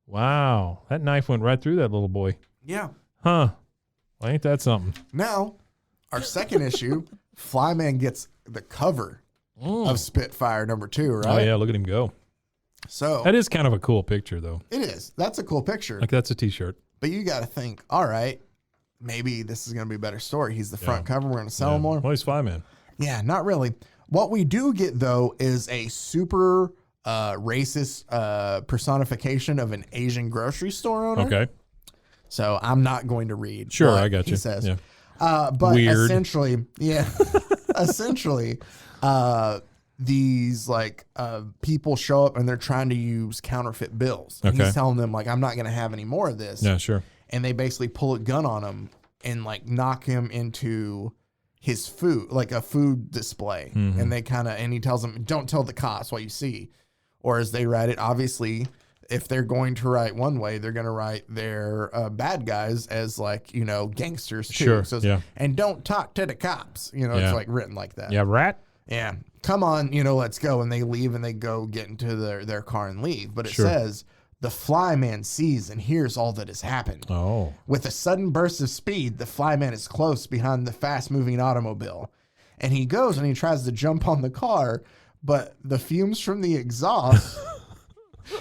Wow. That knife went right through that little boy. Yeah. Huh. Well, ain't that something? Now, our second issue, Flyman gets the cover of Spitfire #2, right? Oh, yeah. Look at him go. So that is kind of a cool picture, though. It is. That's a cool picture. Like, that's a T-shirt. But you got to think, all right, maybe this is going to be a better story. He's the front cover. We're going to sell him more. Well, he's Flyman. Yeah, not really. What we do get, though, is a super racist personification of an Asian grocery store owner. Okay. So I'm not going to read. Sure, I got you. He says. Yeah. But Weird. essentially, these people show up and they're trying to use counterfeit bills. And he's telling them, I'm not going to have any more of this. Yeah, sure. And they basically pull a gun on him and knock him into his food, like a food display. And they and he tells them, don't tell the cops what you see. Or as they write it, obviously if they're going to write one way, they're going to write their bad guys as like, gangsters too. Sure, So yeah. And don't talk to the cops. It's like written like that. Yeah, rat. Yeah. Come on, let's go. And they leave and they go get into their car and leave. But it says the flyman sees and hears all that has happened. Oh. With a sudden burst of speed, the flyman is close behind the fast-moving automobile. And he goes and he tries to jump on the car, but the fumes from the exhaust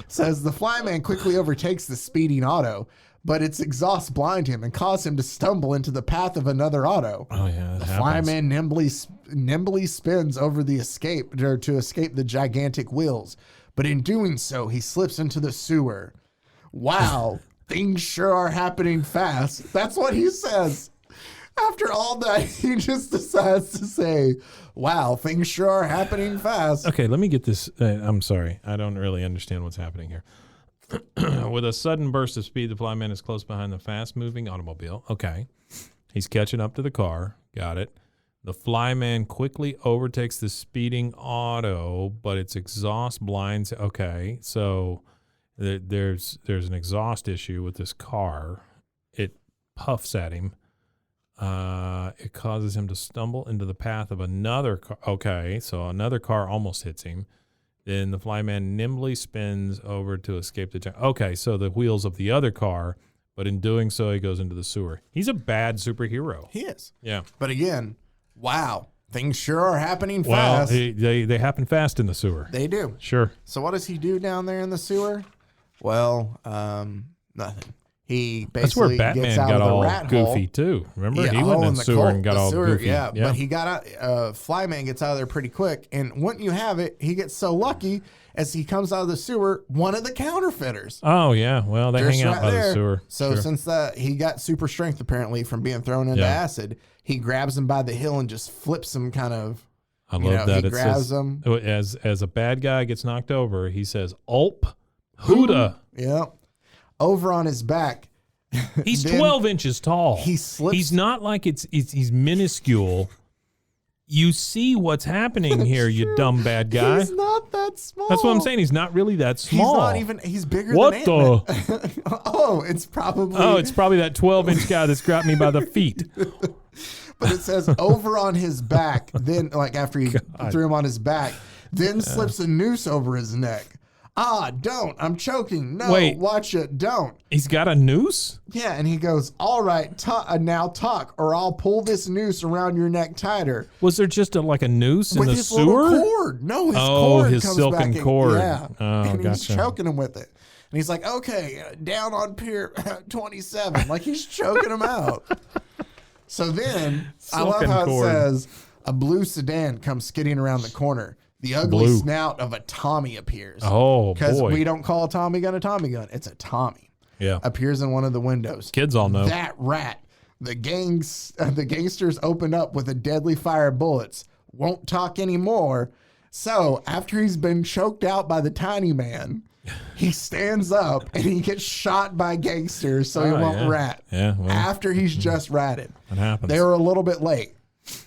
says the flyman quickly overtakes the speeding auto, but its exhaust blind him and cause him to stumble into the path of another auto. Oh, yeah, that The happens. flyman nimbly spins over to escape the gigantic wheels, but in doing so, he slips into the sewer. Wow, things sure are happening fast. That's what he says. After all that, he just decides to say, wow, things sure are happening fast. Okay, let me get this. I'm sorry. I don't really understand what's happening here. With a sudden burst of speed, the flyman is close behind the fast-moving automobile. Okay. He's catching up to the car. Got it. The flyman quickly overtakes the speeding auto, but its exhaust blinds. Okay, so there's an exhaust issue with this car. It puffs at him. It causes him to stumble into the path of another car. Okay, so another car almost hits him. Then the flyman nimbly spins over to escape the... Okay, so the wheels of the other car, but in doing so, he goes into the sewer. He's a bad superhero. He is. Yeah. But again, wow, things sure are happening Well, fast. they happen fast in the sewer. They do. Sure. So what does he do down there in the sewer? Well, nothing. He That's where basically Batman gets out got of the all rat goofy hole. too. Remember, Yeah, he went in the sewer and got all goofy. Yeah, but he got out. Flyman gets out of there pretty quick, and wouldn't you have it? He gets so lucky as he comes out of the sewer, one of the counterfeiters. Oh yeah, well they hang out by the sewer. So Sure. since he got super strength apparently from being thrown into acid, he grabs him by the heel and just flips him kind of. I love that. He It grabs says, him. as a bad guy gets knocked over, he says, "Ulp, Huda." Yeah. Over on his back. He's Then 12 inches tall. he slips- He's not like he's minuscule. You see what's happening here, you dumb bad guy. He's not that small. That's what I'm saying. He's not really that small. He's not even. He's bigger What than the? Ant-Man. Oh, it's probably. Oh, it's probably that 12-inch guy that's grabbed me by the feet. But it says over on his back. Then, like after he threw him on his back, then slips a noose over his neck. Ah, don't! I'm choking. No, Wait. watch it. Don't. He's got a noose? Yeah, and he goes, all right, now talk, or I'll pull this noose around your neck tighter. Was there just like a noose in With the his sewer? little cord. No, his Oh, cord his comes silken back in. cord. Yeah. Oh, and he's gotcha. choking him with it. And he's like, okay, down on pier 27. Like he's choking him out. So then, I love Silken how cord. it says, a blue sedan comes skidding around the corner. The ugly Blue. snout of a Tommy appears. Oh, Because boy. we don't call a Tommy gun a Tommy gun. It's a Tommy. Yeah. Appears in one of the windows. Kids all know. That rat. The gangsters open up with a deadly fire of bullets. Won't talk anymore. So after he's been choked out by the tiny man, he stands up and he gets shot by gangsters so he Oh, won't yeah. rat. Yeah, well, After he's just ratted. What happens? They were a little bit late.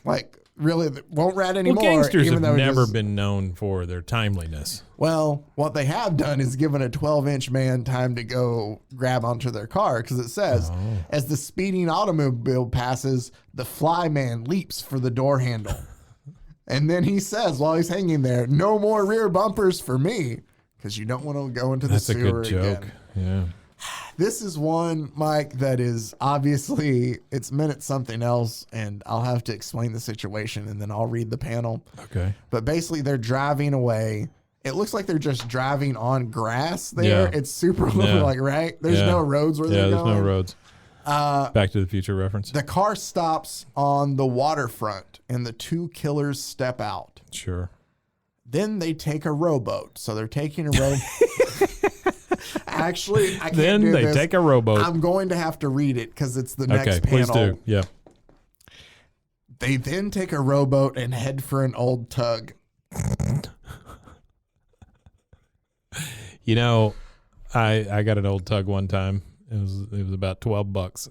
Like, really, won't rat anymore. Well, gangsters even have though never just- been known for their timeliness. Well, what they have done is given a 12-inch man time to go grab onto their car because it says, as the speeding automobile passes, the flyman leaps for the door handle. And then he says, while he's hanging there, no more rear bumpers for me because you don't want to go into the That's a sewer good joke. again. Yeah. This is one, Mike, that is obviously, it's meant at something else, and I'll have to explain the situation, and then I'll read the panel. Okay. But basically, they're driving away. It looks like they're just driving on grass there. Yeah. It's super, Yeah. like, right? There's Yeah. no roads where Yeah, they're there's going. no roads. Back to the Future reference. The car stops on the waterfront, and the two killers step out. Sure. Then they take a rowboat. So they're taking a rowboat. Actually, I can't Then do they this. take a rowboat. I'm going to have to read it because it's the next Okay, panel. please do. Yeah. They then take a rowboat and head for an old tug. You know, I got an old tug one time. It was about $12.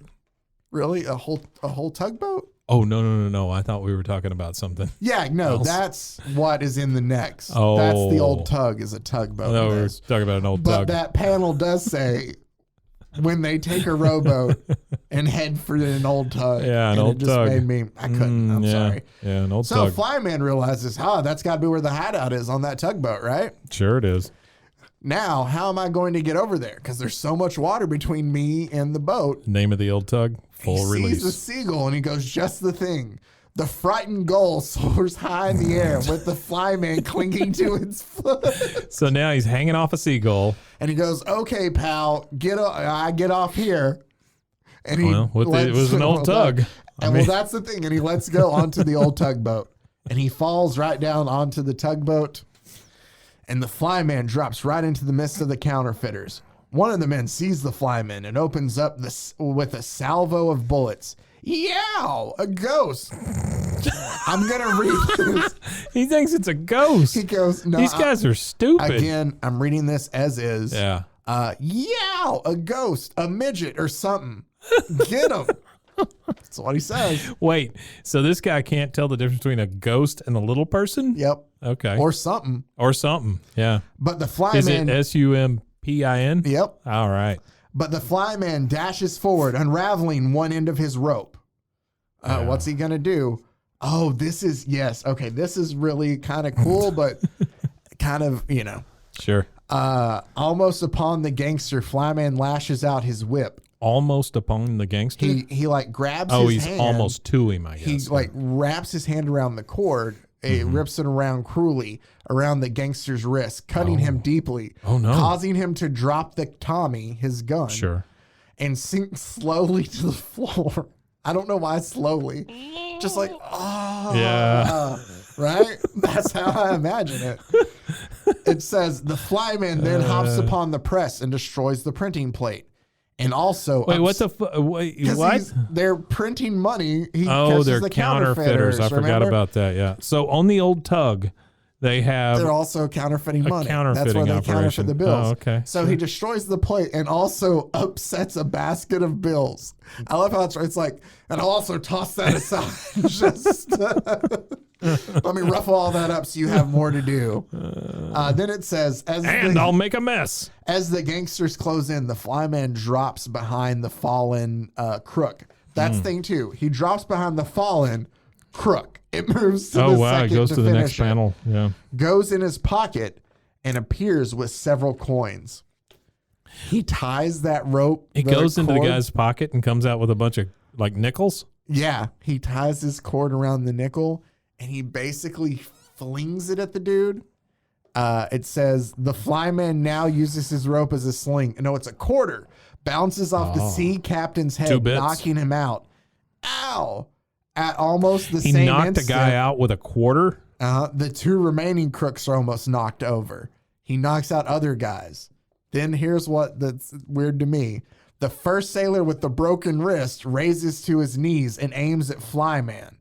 Really? A whole tugboat? Oh, no. I thought we were talking about something. Yeah, no, else. that's what is in the next. Oh. That's the old tug, is a tugboat. No, in we were this. talking about an old But tug. that panel does say when they take a rowboat and head for an old tug. Yeah, an and old it just tug. made me, I couldn't. I'm yeah, sorry. Yeah, an old So tug. Flyman realizes, that's got to be where the hideout is on that tugboat, right? Sure it is. Now, how am I going to get over there? Because there's so much water between me and the boat. Name of the old tug, full He release. sees the seagull and he goes, just the thing. The frightened gull soars high in the air with the flyman clinging to its foot. So now he's hanging off a seagull. And he goes, okay, pal, I get off here. And he It was an old tug. And that's the thing. And he lets go onto the old tugboat. And he falls right down onto the tugboat. And the flyman drops right into the midst of the counterfeiters. One of the men sees the flyman and opens up with a salvo of bullets. Yow! A ghost. I'm going to read this. He thinks it's a ghost. He goes, no. These guys are stupid. Again, I'm reading this as is. Yeah. Yow! A ghost, a midget, or something. Get him. That's what he says. Wait, so this guy can't tell the difference between a ghost and a little person? Yep. Okay. Or something. Or something. Yeah. But the Is flyman. it SUMPIN? Yep. All right. But the flyman dashes forward, unraveling one end of his rope. What's he going to do? Oh, this is, yes. Okay, this is really kind of cool, but kind of, Sure. almost upon the gangster, flyman lashes out his whip. Almost upon the gangster? He like grabs Oh, his he's hand. almost to him, I He guess. like wraps his hand around the cord. It rips it around cruelly around the gangster's wrist, cutting him deeply. Oh, no. Causing him to drop the Tommy, his gun. Sure. And sink slowly to the floor. I don't know why slowly. Just like, Yeah. right? That's how I imagine it. It says, the flyman then hops upon the press and destroys the printing plate. And also... Wait, what the wait, what? They're printing money. He Oh, catches they're the counterfeiters. I forgot remember? about that, yeah. So on the old tug, they have... They're also counterfeiting money. That's counterfeiting where they operation. counterfeit the bills. Oh, okay. So he destroys the plate and also upsets a basket of bills. I love how it's like, and I'll also toss that aside. Just let me ruffle all that up so you have more to do. Then it says, I'll make a mess. as the gangsters close in, the flyman drops behind the fallen crook. That's thing two. He drops behind the fallen crook. It moves to the Oh, wow. It second goes to the next finish it. panel. Yeah. Goes in his pocket and appears with several coins. He ties that rope. It goes into the guy's pocket and comes out with a bunch of like nickels. Yeah, he ties his cord around the nickel and he basically flings it at the dude. It says the flyman now uses his rope as a sling. No, it's a quarter. Bounces off the sea captain's 2 head, bits. knocking him out. Ow! At almost the He same knocked instant, the guy out with a quarter. the two remaining crooks are almost knocked over. He knocks out other guys. Then here's that's weird to me. The first sailor with the broken wrist raises to his knees and aims at Flyman.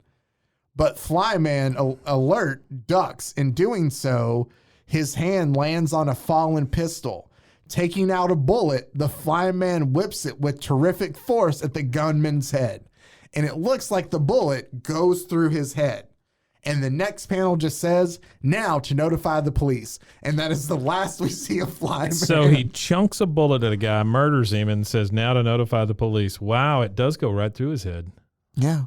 But Flyman, alert, ducks. In doing so, his hand lands on a fallen pistol. Taking out a bullet, the Flyman whips it with terrific force at the gunman's head. And it looks like the bullet goes through his head. And the next panel just says, now to notify the police. And that is the last we see of Flyman. So he chunks a bullet at a guy, murders him, and says, now to notify the police. Wow, it does go right through his head. Yeah.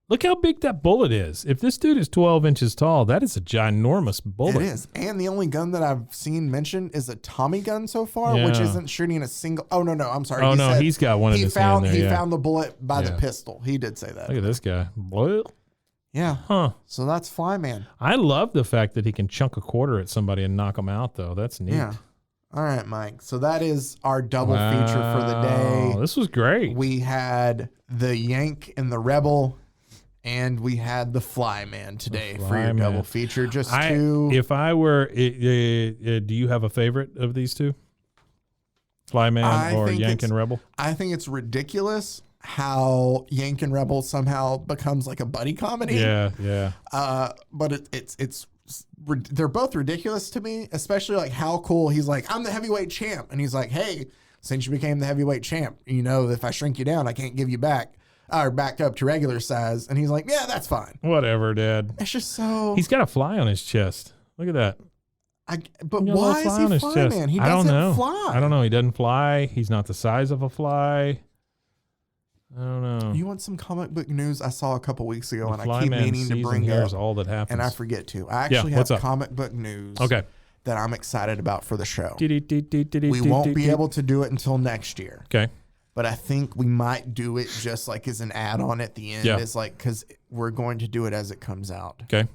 Look how big that bullet is. If this dude is 12 inches tall, that is a ginormous bullet. It is. And the only gun that I've seen mentioned is a Tommy gun so far, Yeah. which isn't shooting a single. Oh, no, I'm sorry. Oh, He no, said he's got one in his hand there. He Yeah. found the bullet by the Yeah. pistol. He did say that. Look at this guy. What? Yeah. Huh. So that's Flyman. I love the fact that he can chunk a quarter at somebody and knock them out, though. That's neat. Yeah. All right, Mike. So that is our double feature for the day. This was great. We had the Yank and the Rebel, and we had the Flyman today for your Flyman. double feature. Just two. If I were, do you have a favorite of these two? Flyman I or think Yank it's- and Rebel? I think it's ridiculous how Yank and Rebel somehow becomes like a buddy comedy. Yeah, yeah. But they're both ridiculous to me, especially like how cool he's like, I'm the heavyweight champ. And he's like, hey, since you became the heavyweight champ, you know, if I shrink you down, I can't give you back. or back up to regular size. And he's like, yeah, that's fine. Whatever, Dad. It's just so. He's got a fly on his chest. Look at that. But why is he fly, man? He doesn't fly. I don't know. He doesn't fly. He's not the size of a fly. I don't know. You want some comic book news I saw a couple weeks ago, the and I keep meaning to bring up all that happens, and I forget to. I actually have comic book news that I'm excited about for the show. We won't be able to do it until next year. Okay. But I think we might do it just like as an add-on at the end. It's like, because we're going to do it as it comes out. Okay.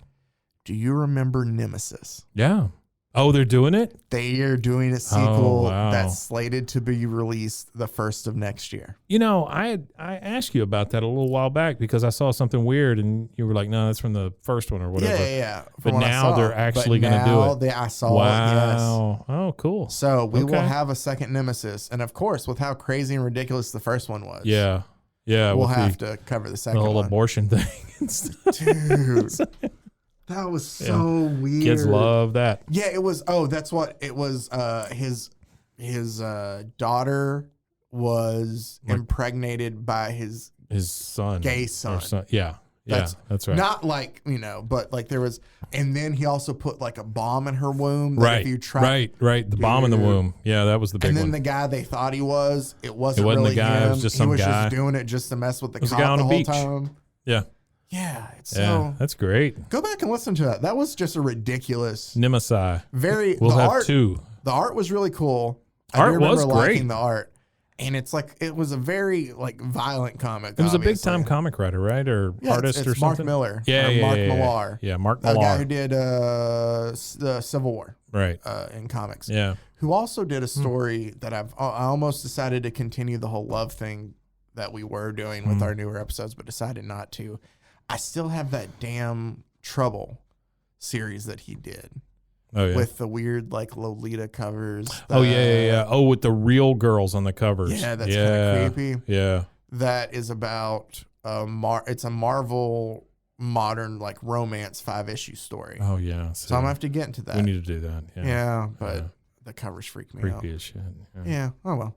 Do you remember Nemesis? Yeah. Oh, they're doing it? They are doing a sequel that's slated to be released the 1st of next year. You know, I asked you about that a little while back because I saw something weird and you were like, no, that's from the first one or whatever. Yeah. But now they're actually going to do it. I saw it, yes. Oh, cool. So we will have a second Nemesis. And of course, with how crazy and ridiculous the first one was. Yeah. We'll have to cover the second one. The whole abortion thing. Dude. That was so weird. Kids love that. Yeah, it was. Oh, that's what it was. His daughter was impregnated by his son, gay son. Yeah, that's right. Not like, but like there was, and then he also put like a bomb in her womb. That if you try, right. The bomb in the womb. Yeah, that was the big one. And then the guy they thought it wasn't really the guy. him. It was just some guy. He was just doing it just to mess with the cop guy on the the whole beach. time. Yeah. Yeah, so that's great. Go back and listen to that. That was just a ridiculous Nemesis. We'll have two. The art was really cool. Art was great. Liking the art, and it's like it was a very like violent comic. It was a big time comic writer, right, or artist it's or something. Mark Miller. Yeah, Mark Millar. Yeah, Mark the Millar, guy who did the Civil War, right, in comics. Yeah, who also did a story that I almost decided to continue the whole love thing that we were doing with our newer episodes, but decided not to. I still have that damn Trouble series that he did. Oh, yeah. With the weird like Lolita covers. Yeah. Oh, with the real girls on the covers. Yeah, that's kind of creepy. Yeah. That is about it's a Marvel modern like romance 5-issue story. Oh yeah. So I'm gonna have to get into that. We need to do that. Yeah, but the covers freak me out. Creepy as shit. Yeah. Oh well.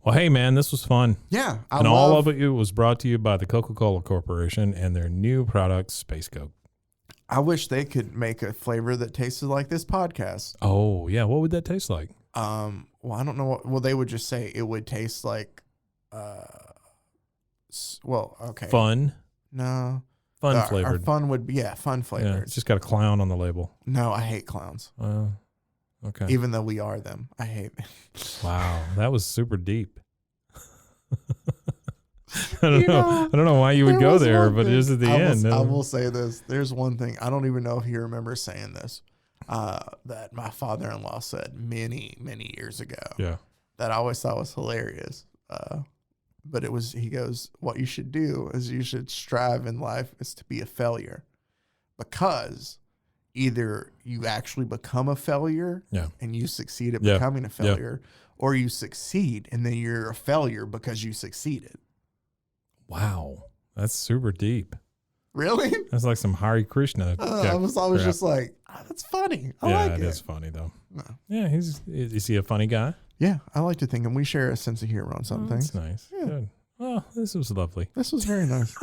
Well, hey, man, this was fun. Yeah. All of it was brought to you by the Coca-Cola Corporation and their new product, Space Coke. I wish they could make a flavor that tasted like this podcast. Oh, yeah. What would that taste like? Well, I don't know. They would just say it would taste like, okay. Fun? No. Fun flavored. Our fun would be, fun flavored. Yeah, it's just got a clown on the label. No, I hate clowns. Okay. Even though we are them, I hate them. Wow, that was super deep. I don't know why you would go there, but just at the end. I will say this. There's one thing. I don't even know if he remembers saying this, that my father-in-law said many, many years ago. Yeah. That I always thought was hilarious. But he goes, what you should do is you should strive in life is to be a failure. Because either you actually become a failure and you succeed at becoming a failure, or you succeed and then you're a failure because you succeeded. Wow. That's super deep. Really? That's like some Hare Krishna. I was always just like, that's funny. I like it. It is funny though. No. Yeah, is he a funny guy? Yeah, I like to think, and we share a sense of humor on some things. That's nice. Yeah. Good. Well, this was lovely. This was very nice.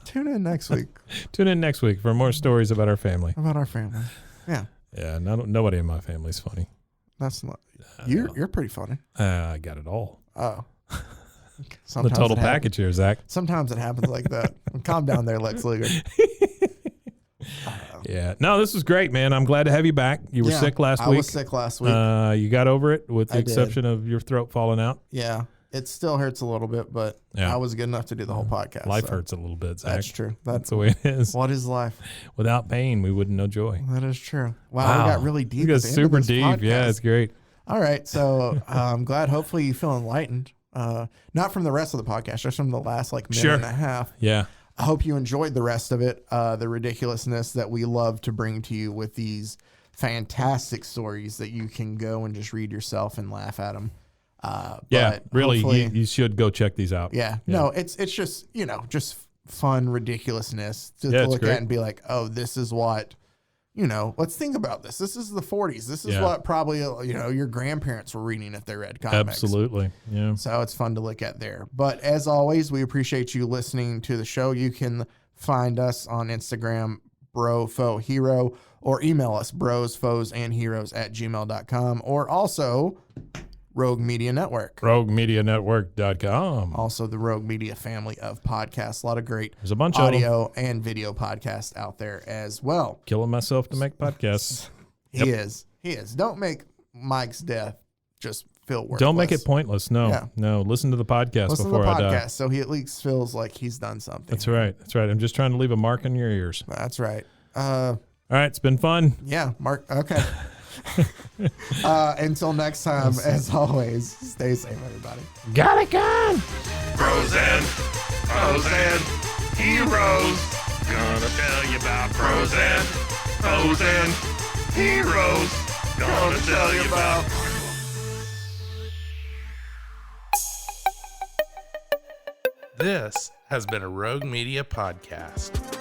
Tune in next week. Tune in next week for more stories about our family. About our family. Yeah. Yeah, nobody in my family's funny. That's not. You're pretty funny. I got it all. Oh. The total package here, Zach. Sometimes it happens like that. Calm down there, Lex Luger. Yeah. No, this was great, man. I'm glad to have you back. You were sick last week. I was sick last week. You got over it with the exception of your throat falling out. Yeah. It still hurts a little bit, but I was good enough to do the whole podcast. Life hurts a little bit, Zach. That's true. That's the way it is. What is life? Without pain, we wouldn't know joy. That is true. Wow. We got really deep. We got super deep. Podcast. Yeah, it's great. All right. So I'm glad. Hopefully you feel enlightened. Not from the rest of the podcast, just from the last minute and a half. Yeah. I hope you enjoyed the rest of it. The ridiculousness that we love to bring to you with these fantastic stories that you can go and just read yourself and laugh at them. But really, you should go check these out. Yeah. No, it's just, just fun ridiculousness to look at and be like, oh, this is what, let's think about this. This is the 40s. This is what probably, your grandparents were reading if they read comics. Absolutely. Yeah. So it's fun to look at there. But as always, we appreciate you listening to the show. You can find us on Instagram, BroFoHero, or email us, brosfoesandheroes@gmail.com, or also Rogue Media Network. RogueMediaNetwork.com. Also the Rogue Media family of podcasts. A lot of great There's a bunch audio of them. and video podcasts out there as well. Killing myself to make podcasts. He is. Don't make Mike's death just feel worthless. Don't make it pointless. No. Listen to the podcast before I die. So he at least feels like he's done something. That's right. I'm just trying to leave a mark on your ears. That's right. All right. It's been fun. Yeah. Mark. Okay. Until next time, as always, stay safe, everybody. Got it, gun. Bros and heroes. Gonna tell you about bros and heroes. Gonna tell you about. This has been a Rogue Media podcast.